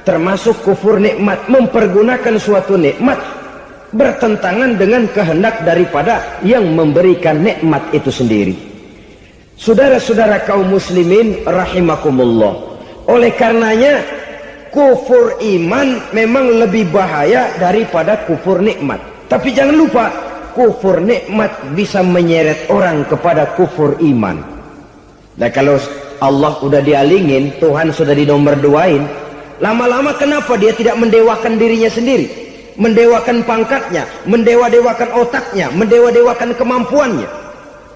termasuk kufur nikmat, mempergunakan suatu nikmat bertentangan dengan kehendak daripada yang memberikan nikmat itu sendiri. Saudara-saudara kaum muslimin rahimakumullah, oleh karenanya kufur iman memang lebih bahaya daripada kufur nikmat. Tapi jangan lupa, kufur nikmat bisa menyeret orang kepada kufur iman. Nah kalau Allah udah dialingin, Tuhan sudah dinomor duain, lama-lama kenapa dia tidak mendewakan dirinya sendiri, mendewakan pangkatnya, mendewa-dewakan otaknya, mendewa-dewakan kemampuannya?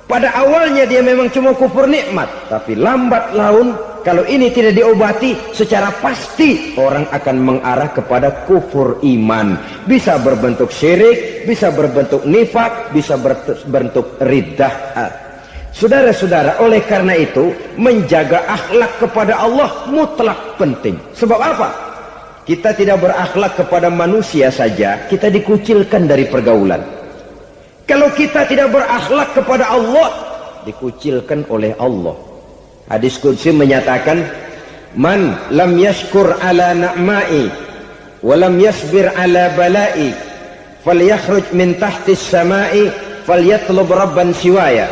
Pada awalnya dia memang cuma kufur nikmat, tapi lambat laun kalau ini tidak diobati, secara pasti orang akan mengarah kepada kufur iman. Bisa berbentuk syirik, bisa berbentuk nifak, bisa berbentuk riddah. Saudara-saudara, oleh karena itu menjaga akhlak kepada Allah mutlak penting. Sebab apa? Kita tidak berakhlak kepada manusia saja, kita dikucilkan dari pergaulan. Kalau kita tidak berakhlak kepada Allah, dikucilkan oleh Allah. Hadis qudsi menyatakan, man lam yashkur ala na'ma'i wa lam yasbir ala bala'i falyakhruj min tahtis sama'i falyatlub rabban siwaya.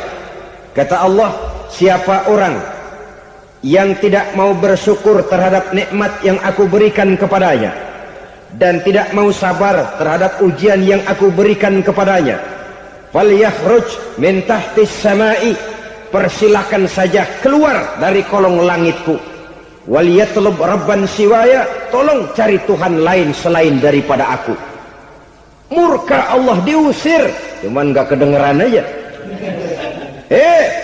Kata Allah, siapa orang yang tidak mau bersyukur terhadap nikmat yang aku berikan kepadanya dan tidak mau sabar terhadap ujian yang aku berikan kepadanya, falyakhruj min tahtis sama'i, persilakan saja keluar dari kolong langitku, waliyatlub rabban siwaya, tolong cari Tuhan lain selain daripada aku. Murka Allah, diusir, cuman gak kedengeran aja.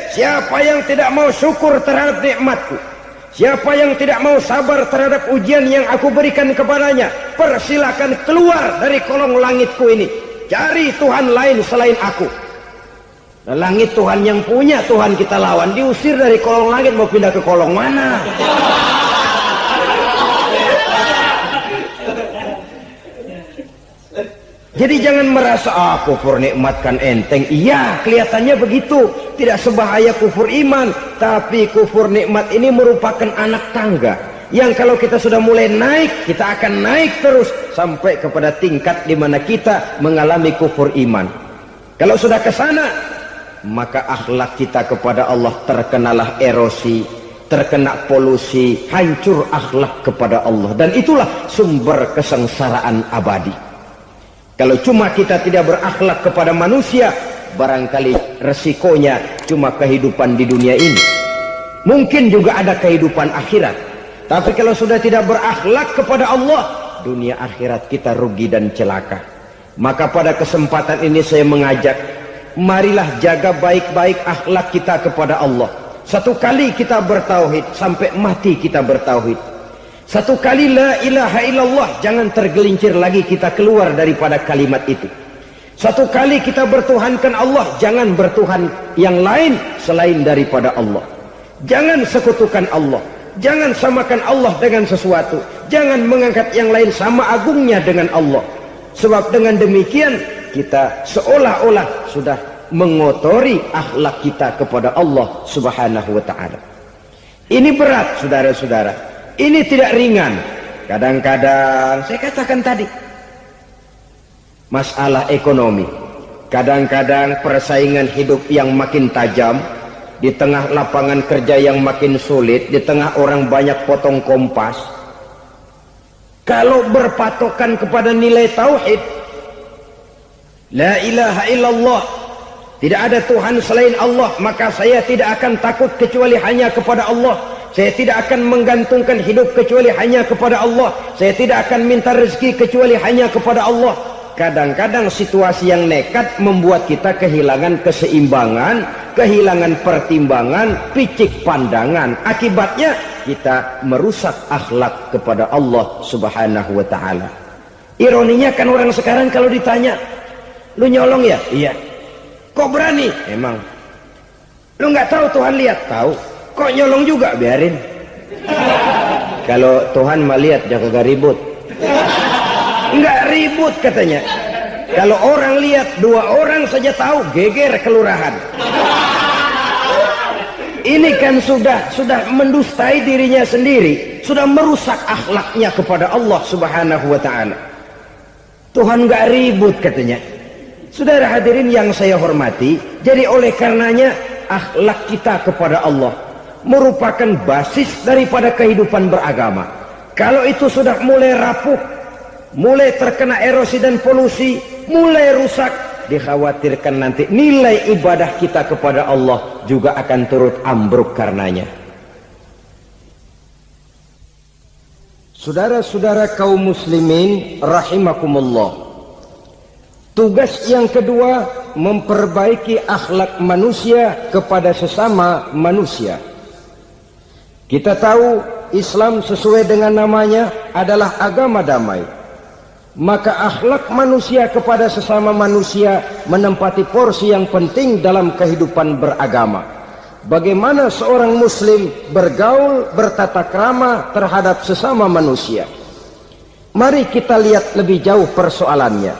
Siapa yang tidak mau syukur terhadap nikmatku, siapa yang tidak mau sabar terhadap ujian yang aku berikan kepadanya, persilakan keluar dari kolong langitku ini, cari Tuhan lain selain aku. Langit Tuhan yang punya, Tuhan kita lawan, diusir dari kolong langit, mau pindah ke kolong mana? Jadi jangan merasa kufur nikmat kan enteng. Iya, kelihatannya begitu, tidak sebahaya kufur iman. Tapi kufur nikmat ini merupakan anak tangga yang kalau kita sudah mulai naik, kita akan naik terus sampai kepada tingkat di mana kita mengalami kufur iman. Kalau sudah ke sana, maka akhlak kita kepada Allah terkenalah erosi, terkena polusi, hancur akhlak kepada Allah, dan itulah sumber kesengsaraan abadi. Kalau cuma kita tidak berakhlak kepada manusia, barangkali resikonya cuma kehidupan di dunia ini. Mungkin juga ada kehidupan akhirat, tapi kalau sudah tidak berakhlak kepada Allah, dunia akhirat kita rugi dan celaka. Maka pada kesempatan ini saya mengajak, marilah jaga baik-baik akhlak kita kepada Allah. Satu kali kita bertauhid, sampai mati kita bertauhid. Satu kali la ilaha illallah, jangan tergelincir lagi kita keluar daripada kalimat itu. Satu kali kita bertuhankan Allah, jangan bertuhan yang lain selain daripada Allah. Jangan sekutukan Allah, jangan samakan Allah dengan sesuatu, jangan mengangkat yang lain sama agungnya dengan Allah. Sebab dengan demikian kita seolah-olah sudah mengotori akhlak kita kepada Allah subhanahu wa ta'ala. Ini berat, saudara-saudara. ini tidak ringan. Kadang-kadang saya katakan tadi, masalah ekonomi, kadang-kadang persaingan hidup yang makin tajam, di tengah lapangan kerja yang makin sulit, di tengah orang banyak potong kompas. Kalau berpatokan kepada nilai tauhid, la ilaha illallah, tidak ada Tuhan selain Allah, maka saya tidak akan takut kecuali hanya kepada Allah. Saya tidak akan menggantungkan hidup kecuali hanya kepada Allah. Saya tidak akan minta rezeki kecuali hanya kepada Allah. Kadang-kadang situasi yang nekat membuat kita kehilangan keseimbangan, kehilangan pertimbangan, picik pandangan. Akibatnya kita merusak akhlak kepada Allah Subhanahu wa ta'ala. Ironinya kan orang sekarang kalau ditanya, lu nyolong ya? Iya. Kok berani? Emang. Lu nggak tahu Tuhan lihat? Tahu. Kok nyolong juga? Biarin. Kalau Tuhan mah lihat, jaga ribut. Enggak ribut katanya. Kalau orang lihat, 2 orang saja tahu, geger kelurahan. Ini kan sudah mendustai dirinya sendiri, sudah merusak akhlaknya kepada Allah Subhanahu wa ta'ala. Tuhan enggak ribut katanya. Saudara hadirin yang saya hormati, jadi oleh karenanya akhlak kita kepada Allah merupakan basis daripada kehidupan beragama. Kalau itu sudah mulai rapuh, mulai terkena erosi dan polusi, mulai rusak, dikhawatirkan nanti nilai ibadah kita kepada Allah juga akan turut ambruk karenanya. Saudara-saudara kaum muslimin rahimakumullah, tugas yang kedua memperbaiki akhlak manusia kepada sesama manusia. Kita tahu Islam sesuai dengan namanya adalah agama damai. Maka akhlak manusia kepada sesama manusia menempati porsi yang penting dalam kehidupan beragama. Bagaimana seorang muslim bergaul, bertata krama terhadap sesama manusia. Mari kita lihat lebih jauh persoalannya.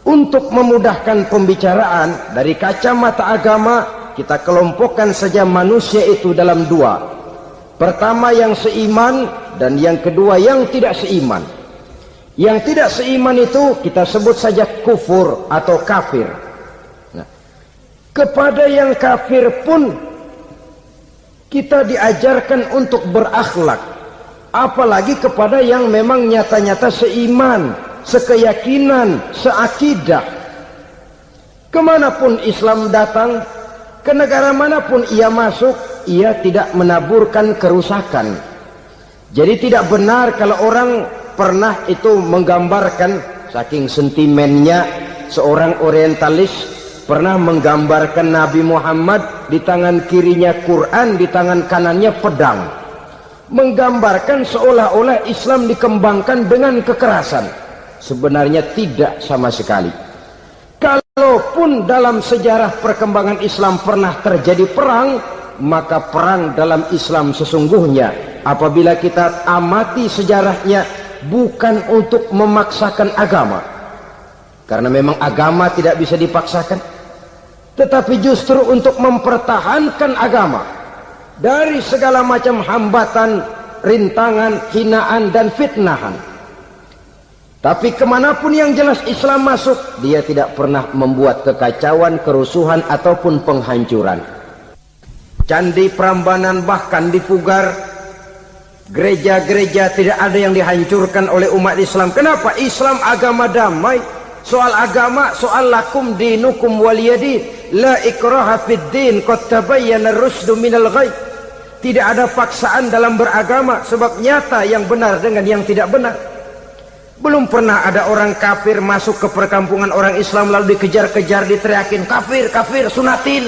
Untuk memudahkan pembicaraan dari kacamata agama, kita kelompokkan saja manusia itu dalam 2. Pertama yang seiman dan yang kedua yang tidak seiman. Yang tidak seiman itu kita sebut saja kufur atau kafir. Nah, kepada yang kafir pun kita diajarkan untuk berakhlak, apalagi kepada yang memang nyata-nyata seiman, sekeyakinan, seakidah. Kemanapun Islam datang, ke negara manapun ia masuk, ia tidak menaburkan kerusakan. Jadi tidak benar kalau orang pernah itu menggambarkan, saking sentimennya seorang orientalis pernah menggambarkan Nabi Muhammad di tangan kirinya Quran, di tangan kanannya pedang, menggambarkan seolah-olah Islam dikembangkan dengan kekerasan. Sebenarnya tidak sama sekali. Kalaupun dalam sejarah perkembangan Islam pernah terjadi perang, maka perang dalam Islam sesungguhnya apabila kita amati sejarahnya bukan untuk memaksakan agama, karena memang agama tidak bisa dipaksakan, tetapi justru untuk mempertahankan agama dari segala macam hambatan, rintangan, hinaan dan fitnahan. Tapi kemanapun yang jelas Islam masuk, dia tidak pernah membuat kekacauan, kerusuhan ataupun penghancuran. Candi Prambanan bahkan dipugar, gereja-gereja tidak ada yang dihancurkan oleh umat Islam. Kenapa? Islam agama damai. Soal agama, soal lakum dinukum waliyadin, la ikraha fid din, qad tabayyana ar-rusdu minal ghayy. Tidak ada paksaan dalam beragama, sebab nyata yang benar dengan yang tidak benar. Belum pernah ada orang kafir masuk ke perkampungan orang Islam lalu dikejar-kejar, diteriakin kafir, kafir, sunatin.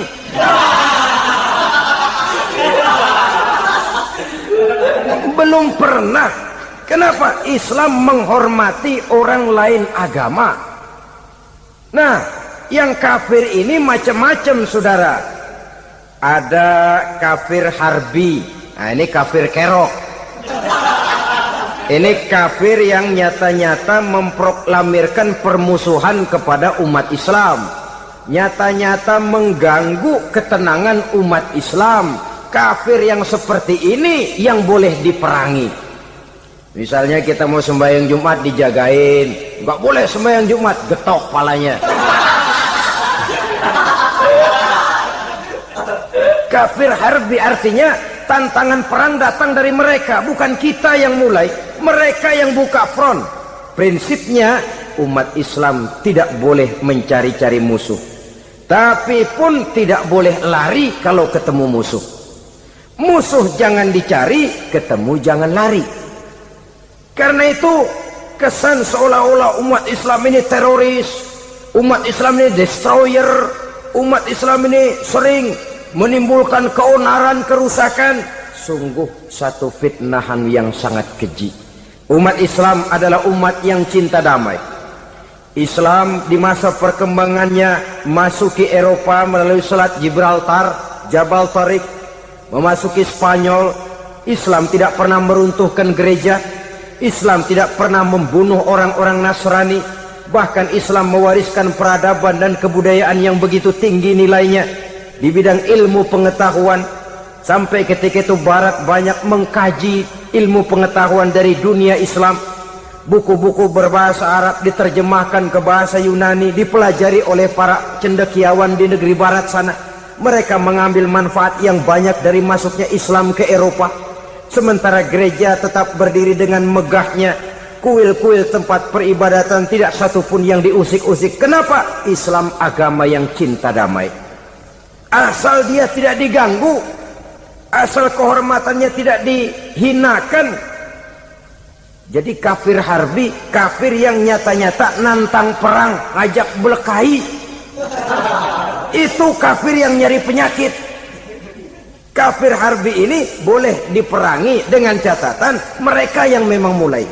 Belum pernah. Kenapa? Islam menghormati orang lain agama. Nah, yang kafir ini macam-macam, saudara. Ada kafir harbi. Nah, ini kafir kerok. Ini kafir yang nyata-nyata memproklamirkan permusuhan kepada umat Islam, nyata-nyata mengganggu ketenangan umat Islam. Kafir yang seperti ini yang boleh diperangi. Misalnya kita mau sembahyang Jumat dijagain, nggak boleh sembahyang Jumat, getok palanya. Kafir harbi artinya tantangan perang datang dari mereka, bukan kita yang mulai, mereka yang buka front. Prinsipnya umat Islam tidak boleh mencari-cari musuh, tapi pun tidak boleh lari kalau ketemu musuh. Musuh jangan dicari, ketemu jangan lari. Karena itu kesan seolah-olah umat Islam ini teroris, umat Islam ini destroyer, umat Islam ini sering menimbulkan keonaran, kerusakan. Sungguh satu fitnahan yang sangat keji. Umat Islam adalah umat yang cinta damai. Islam di masa perkembangannya masuki Eropa melalui Selat Gibraltar, Jabal Tariq, memasuki Spanyol. Islam tidak pernah meruntuhkan gereja, Islam tidak pernah membunuh orang-orang Nasrani. Bahkan Islam mewariskan peradaban dan kebudayaan yang begitu tinggi nilainya di bidang ilmu pengetahuan, sampai ketika itu Barat banyak mengkaji ilmu pengetahuan dari dunia Islam. Buku-buku berbahasa Arab diterjemahkan ke bahasa Yunani, dipelajari oleh para cendekiawan di negeri Barat sana. Mereka mengambil manfaat yang banyak dari masuknya Islam ke Eropa. Sementara gereja tetap berdiri dengan megahnya. Kuil-kuil tempat peribadatan tidak satupun yang diusik-usik. Kenapa? Islam agama yang cinta damai. Asal dia tidak diganggu, asal kehormatannya tidak dihinakan. Jadi kafir harbi, kafir yang nyata-nyata nantang perang, ngajak berkelahi. Itu kafir yang nyari penyakit. Kafir harbi ini boleh diperangi dengan catatan mereka yang memang mulai.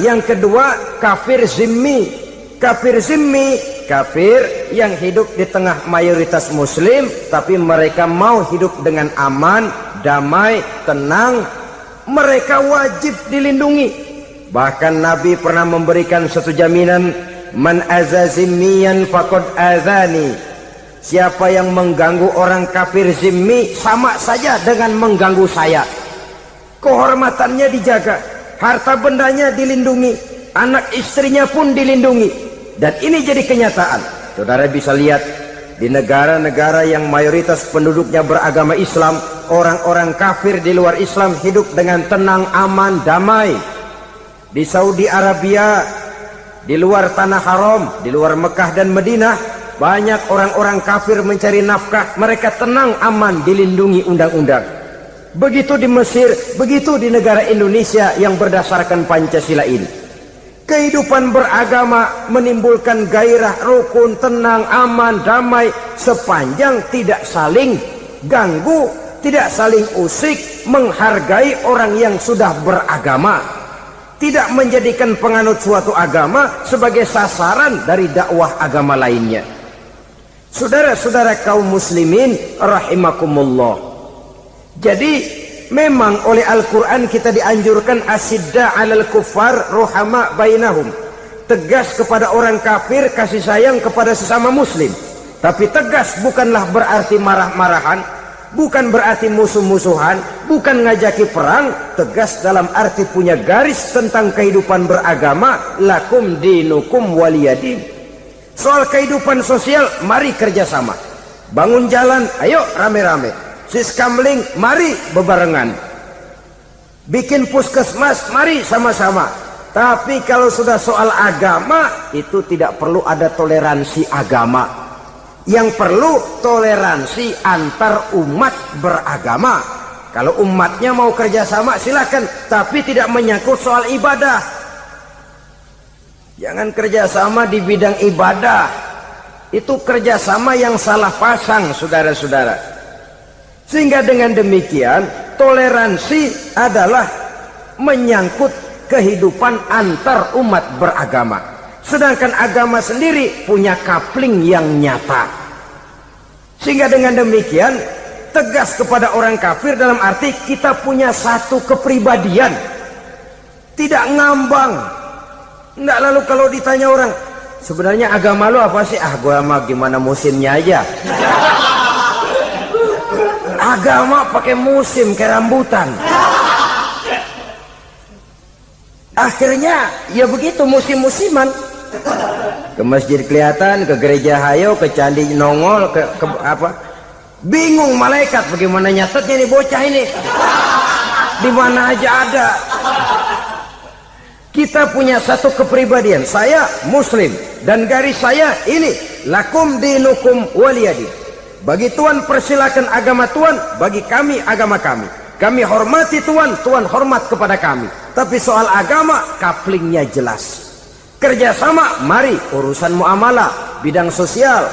Yang kedua kafir zimmi. Kafir zimmi, kafir yang hidup di tengah mayoritas muslim, tapi mereka mau hidup dengan aman, damai, tenang. Mereka wajib dilindungi. Bahkan Nabi pernah memberikan satu jaminan, man azazimiyan faqad azani. Siapa yang mengganggu orang kafir zimmi sama saja dengan mengganggu saya. Kehormatannya dijaga, harta bendanya dilindungi, anak istrinya pun dilindungi. Dan ini jadi kenyataan. Saudara bisa lihat di negara-negara yang mayoritas penduduknya beragama Islam, orang-orang kafir di luar Islam hidup dengan tenang, aman, damai. Di Saudi Arabia, di luar tanah haram, di luar Mekah dan Madinah, banyak orang-orang kafir mencari nafkah. Mereka tenang, aman, dilindungi undang-undang. Begitu di Mesir, begitu di negara Indonesia yang berdasarkan Pancasila ini. Kehidupan beragama menimbulkan gairah, rukun, tenang, aman, damai, sepanjang tidak saling ganggu, tidak saling usik, menghargai orang yang sudah beragama, tidak menjadikan penganut suatu agama sebagai sasaran dari dakwah agama lainnya. Saudara-saudara kaum muslimin rahimakumullah. Jadi memang oleh Al-Quran kita dianjurkan asidda alal kuffar ruhama bainahum. Tegas kepada orang kafir, kasih sayang kepada sesama muslim. Tapi tegas bukanlah berarti marah-marahan, bukan berarti musuh-musuhan, bukan ngajaki perang. Tegas dalam arti punya garis tentang kehidupan beragama, lakum dinukum waliyadin. Soal kehidupan sosial, mari kerjasama. Bangun jalan, ayo rame-rame. Siskamling, mari bebarengan. Bikin puskesmas, mari sama-sama. Tapi kalau sudah soal agama, itu tidak perlu ada toleransi agama. Yang perlu toleransi antar umat beragama. Kalau umatnya mau kerjasama silakan, tapi tidak menyangkut soal ibadah. Jangan kerjasama di bidang ibadah. Itu kerjasama yang salah pasang, saudara-saudara. Sehingga dengan demikian toleransi adalah menyangkut kehidupan antar umat beragama. Sedangkan agama sendiri punya coupling yang nyata. Sehingga dengan demikian tegas kepada orang kafir dalam arti kita punya satu kepribadian. Tidak ngambang. Nggak lalu kalau ditanya orang, sebenarnya agama lu apa sih? Gua mah gimana musimnya aja. Agama pakai musim kayak rambutan. Akhirnya ya begitu, musim-musiman. Ke masjid kelihatan, ke gereja hayo, ke candi nongol, ke apa? Bingung malaikat bagaimana nyatetnya nih bocah ini. Di mana aja ada. Kita punya satu kepribadian. Saya Muslim dan garis saya ini, lakum dinukum waliyadin. Bagi Tuhan persilakan agama Tuhan, bagi kami agama kami. Kami hormati Tuhan, Tuhan hormat kepada kami. Tapi soal agama, kaplingnya jelas. Kerjasama, mari urusan muamalah, bidang sosial.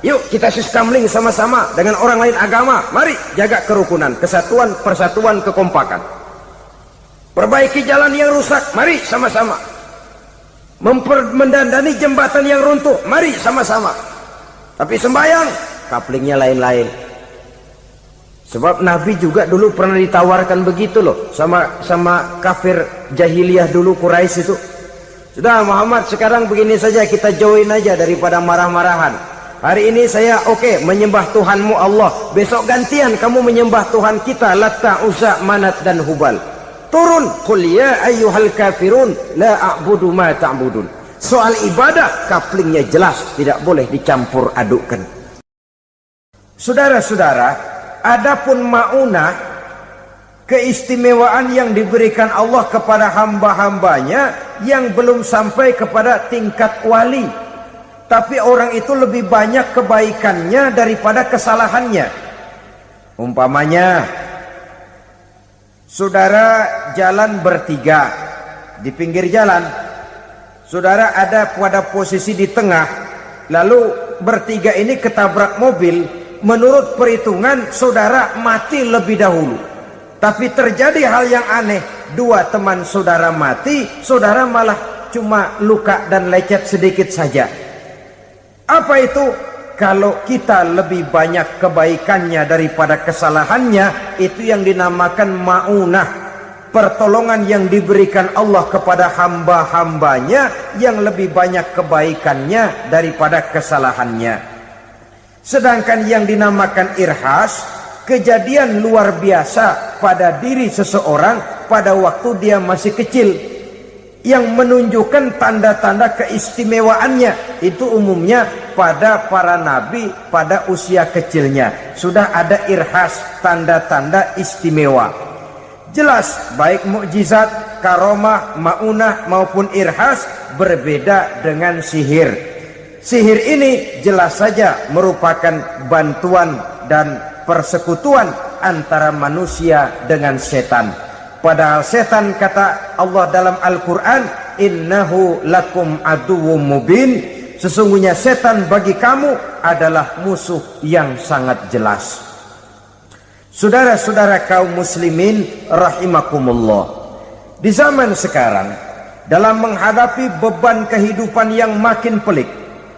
Yuk kita sistemling sama-sama dengan orang lain agama. Mari jaga kerukunan, kesatuan, persatuan, kekompakan. Perbaiki jalan yang rusak, mari sama-sama. Mendandani jembatan yang runtuh, mari sama-sama. Tapi sembahyang, kaplingnya lain-lain. Sebab Nabi juga dulu pernah ditawarkan begitu loh sama kafir jahiliyah dulu, Quraisy itu. Sudah Muhammad, sekarang begini saja, kita join aja daripada marah-marahan. Hari ini saya oke menyembah Tuhanmu Allah, besok gantian kamu menyembah Tuhan kita Latta, Uzza, Manat dan Hubal. Turun, qul ya ayyuhal kafirun la a'budu ma ta'budun. Soal ibadah kaplingnya jelas, tidak boleh dicampur adukkan. Saudara-saudara, adapun maunah, keistimewaan yang diberikan Allah kepada hamba-hambanya yang belum sampai kepada tingkat wali. Tapi orang itu lebih banyak kebaikannya daripada kesalahannya. Umpamanya, saudara jalan bertiga di pinggir jalan. Saudara ada pada posisi di tengah, lalu bertiga ini ketabrak mobil. Menurut perhitungan saudara mati lebih dahulu. Tapi terjadi hal yang aneh, dua teman saudara mati, saudara malah cuma luka dan lecet sedikit saja. Apa itu? Kalau kita lebih banyak kebaikannya daripada kesalahannya, itu yang dinamakan maunah, pertolongan yang diberikan Allah kepada hamba-hambanya yang lebih banyak kebaikannya daripada kesalahannya. Sedangkan yang dinamakan irhas, kejadian luar biasa pada diri seseorang pada waktu dia masih kecil, yang menunjukkan tanda-tanda keistimewaannya. Itu umumnya pada para nabi pada usia kecilnya sudah ada irhas, tanda-tanda istimewa. Jelas baik mukjizat, karomah, maunah maupun irhas berbeda dengan sihir. Sihir ini jelas saja merupakan bantuan dan persekutuan antara manusia dengan setan. Padahal setan, kata Allah dalam Al-Quran, innahu lakum aduwwum mubin, sesungguhnya setan bagi kamu adalah musuh yang sangat jelas. Saudara-saudara kaum muslimin rahimakumullah, di zaman sekarang dalam menghadapi beban kehidupan yang makin pelik,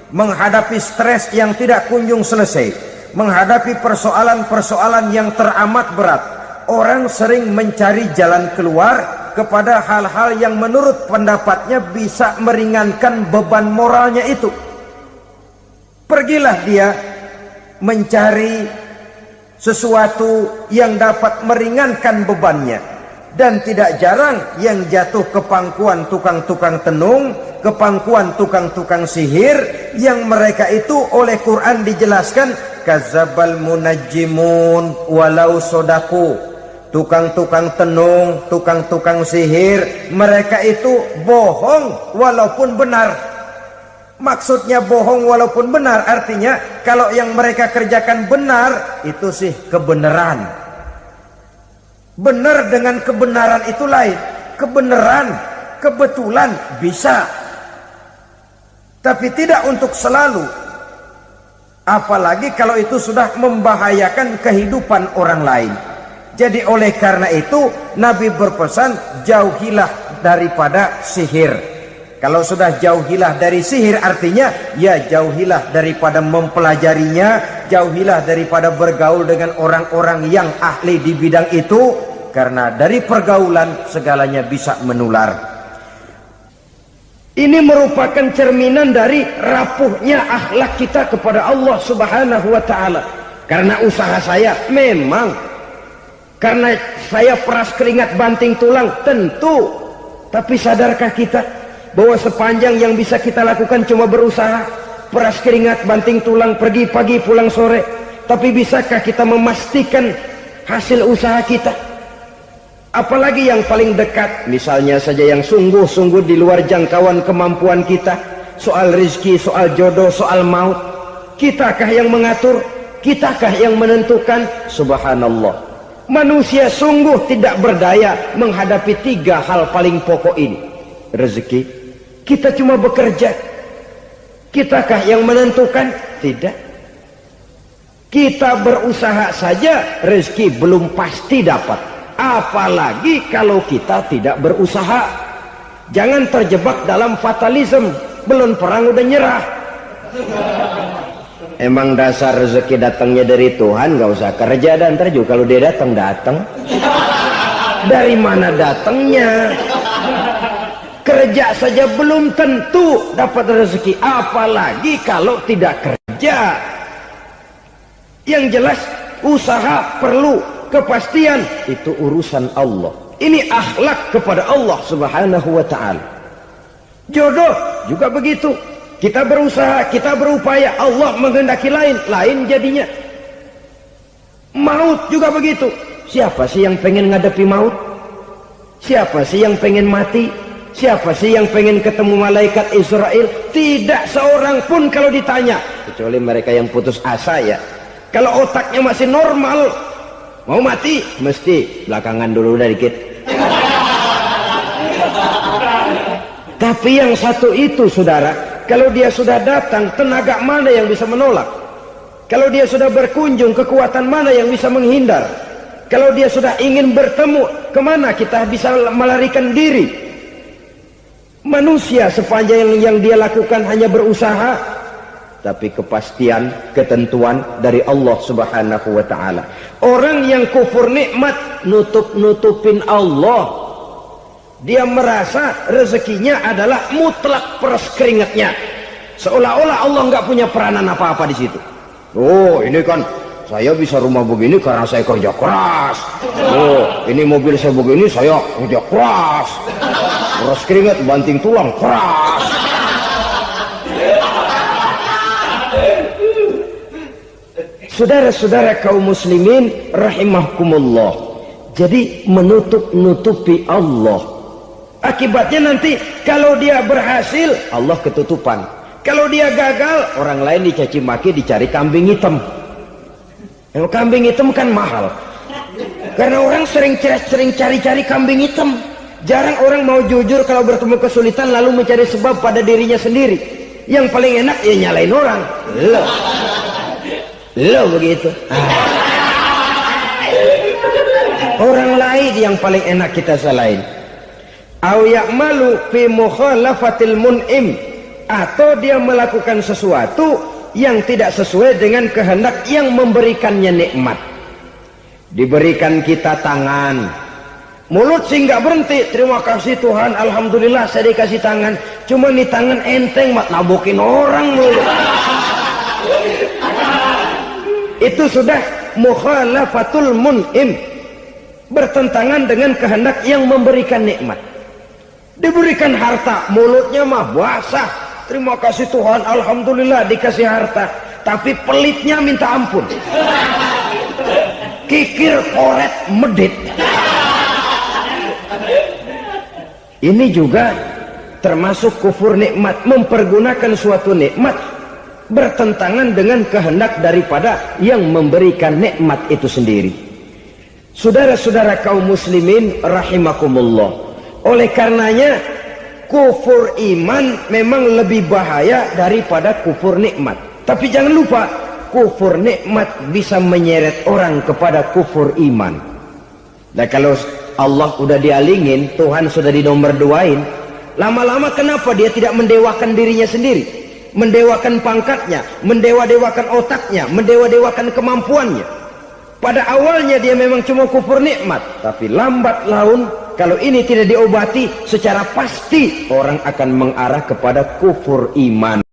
menghadapi stres yang tidak kunjung selesai, menghadapi persoalan-persoalan yang teramat berat, orang sering mencari jalan keluar kepada hal-hal yang menurut pendapatnya bisa meringankan beban moralnya itu. Pergilah dia mencari sesuatu yang dapat meringankan bebannya. Dan tidak jarang yang jatuh ke pangkuan tukang-tukang tenung, ke pangkuan tukang-tukang sihir, yang mereka itu oleh Quran dijelaskan kadzabal munajjimun walau sodaku. Tukang-tukang tenung, tukang-tukang sihir, mereka itu bohong walaupun benar. Maksudnya bohong walaupun benar, artinya kalau yang mereka kerjakan benar, itu sih kebenaran. Benar dengan kebenaran itu lain. Kebenaran, kebetulan bisa, tapi tidak untuk selalu. Apalagi kalau itu sudah membahayakan kehidupan orang lain. Jadi oleh karena itu Nabi berpesan, jauhilah daripada sihir. Kalau sudah jauhilah dari sihir, artinya ya jauhilah daripada mempelajarinya, jauhilah daripada bergaul dengan orang-orang yang ahli di bidang itu, karena dari pergaulan segalanya bisa menular. Ini merupakan cerminan dari rapuhnya akhlak kita kepada Allah Subhanahu wa taala. Karena usaha saya memang, karena saya peras keringat banting tulang, tentu Tapi sadarkah kita bahwa sepanjang yang bisa kita lakukan cuma berusaha, peras keringat, banting tulang, pergi pagi pulang sore. Tapi bisakah kita memastikan hasil usaha kita? Apalagi yang paling dekat, misalnya saja yang sungguh-sungguh di luar jangkauan kemampuan kita, soal rezeki, soal jodoh, soal maut. Kitakah yang mengatur? Kitakah yang menentukan? Subhanallah, manusia sungguh tidak berdaya menghadapi 3 hal paling pokok ini. Rezeki, kita cuma bekerja. Kitakah yang menentukan? Tidak. Kita berusaha saja rezeki belum pasti dapat, apalagi kalau kita tidak berusaha. Jangan terjebak dalam fatalisme, belum perang udah nyerah. Emang dasar rezeki datangnya dari Tuhan, gak usah kerja, dan ntar juga kalau dia datang. Dari mana datangnya? Kerja saja belum tentu dapat rezeki, apalagi kalau tidak kerja. Yang jelas usaha perlu kepastian, itu urusan Allah. Ini akhlak kepada Allah Subhanahu wa ta'ala. Jodoh juga begitu, kita berusaha, kita berupaya, Allah menghendaki lain jadinya. Maut juga begitu. Siapa sih yang pengen ngadepi maut? Siapa sih yang pengen mati? Siapa sih yang pengen ketemu malaikat Israel? Tidak seorang pun kalau ditanya, kecuali mereka yang putus asa ya. Kalau otaknya masih normal, mau mati mesti belakangan dulu udah dikit. Tapi yang satu itu saudara, kalau dia sudah datang, tenaga mana yang bisa menolak? Kalau dia sudah berkunjung, kekuatan mana yang bisa menghindar? Kalau dia sudah ingin bertemu, kemana kita bisa melarikan diri? Manusia sepanjang yang dia lakukan hanya berusaha, tapi kepastian, ketentuan dari Allah Subhanahu wa ta'ala. Orang yang kufur nikmat, nutupin Allah. Dia merasa rezekinya adalah mutlak peras keringatnya, seolah-olah Allah nggak punya peranan apa-apa di situ. Oh, ini kan saya bisa rumah begini karena saya kerja keras. Oh, ini mobil saya begini, saya kerja keras. Peras keringat, banting tulang, keras. Saudara-saudara kaum muslimin rahimahkumullah, jadi menutup-nutupi Allah. Akibatnya nanti kalau dia berhasil, Allah ketutupan. Kalau dia gagal, orang lain dicaci maki, dicari kambing hitam. Yang kambing hitam kan mahal, karena orang sering cari-cari kambing hitam. Jarang orang mau jujur kalau bertemu kesulitan lalu mencari sebab pada dirinya sendiri. Yang paling enak ya nyalain orang. Lo begitu. Orang lain yang paling enak kita salahin. Au ya'malu fi mukhalafatil mun'im, atau dia melakukan sesuatu yang tidak sesuai dengan kehendak yang memberikannya nikmat. Diberikan kita tangan, mulut sih nggak berhenti, terima kasih Tuhan, alhamdulillah saya dikasih tangan. Cuma nih tangan enteng mat nabokin orang mulut. Itu sudah mukhalafatul mun'im, bertentangan dengan kehendak yang memberikan nikmat. Diberikan harta, mulutnya mah basah, terima kasih Tuhan, alhamdulillah dikasih harta, tapi pelitnya minta ampun, kikir, koret, medit. Ini juga termasuk kufur nikmat, mempergunakan suatu nikmat bertentangan dengan kehendak daripada yang memberikan nikmat itu sendiri. Saudara-saudara kaum muslimin rahimakumullah, oleh karenanya kufur iman memang lebih bahaya daripada kufur nikmat. Tapi jangan lupa, kufur nikmat bisa menyeret orang kepada kufur iman. Dan kalau Allah udah dialingin, Tuhan sudah dinomor duain, lama-lama kenapa dia tidak mendewakan dirinya sendiri, mendewakan pangkatnya, mendewa-dewakan otaknya, mendewa-dewakan kemampuannya? Pada awalnya dia memang cuma kufur nikmat, tapi lambat laun kalau ini tidak diobati secara pasti, orang akan mengarah kepada kufur iman.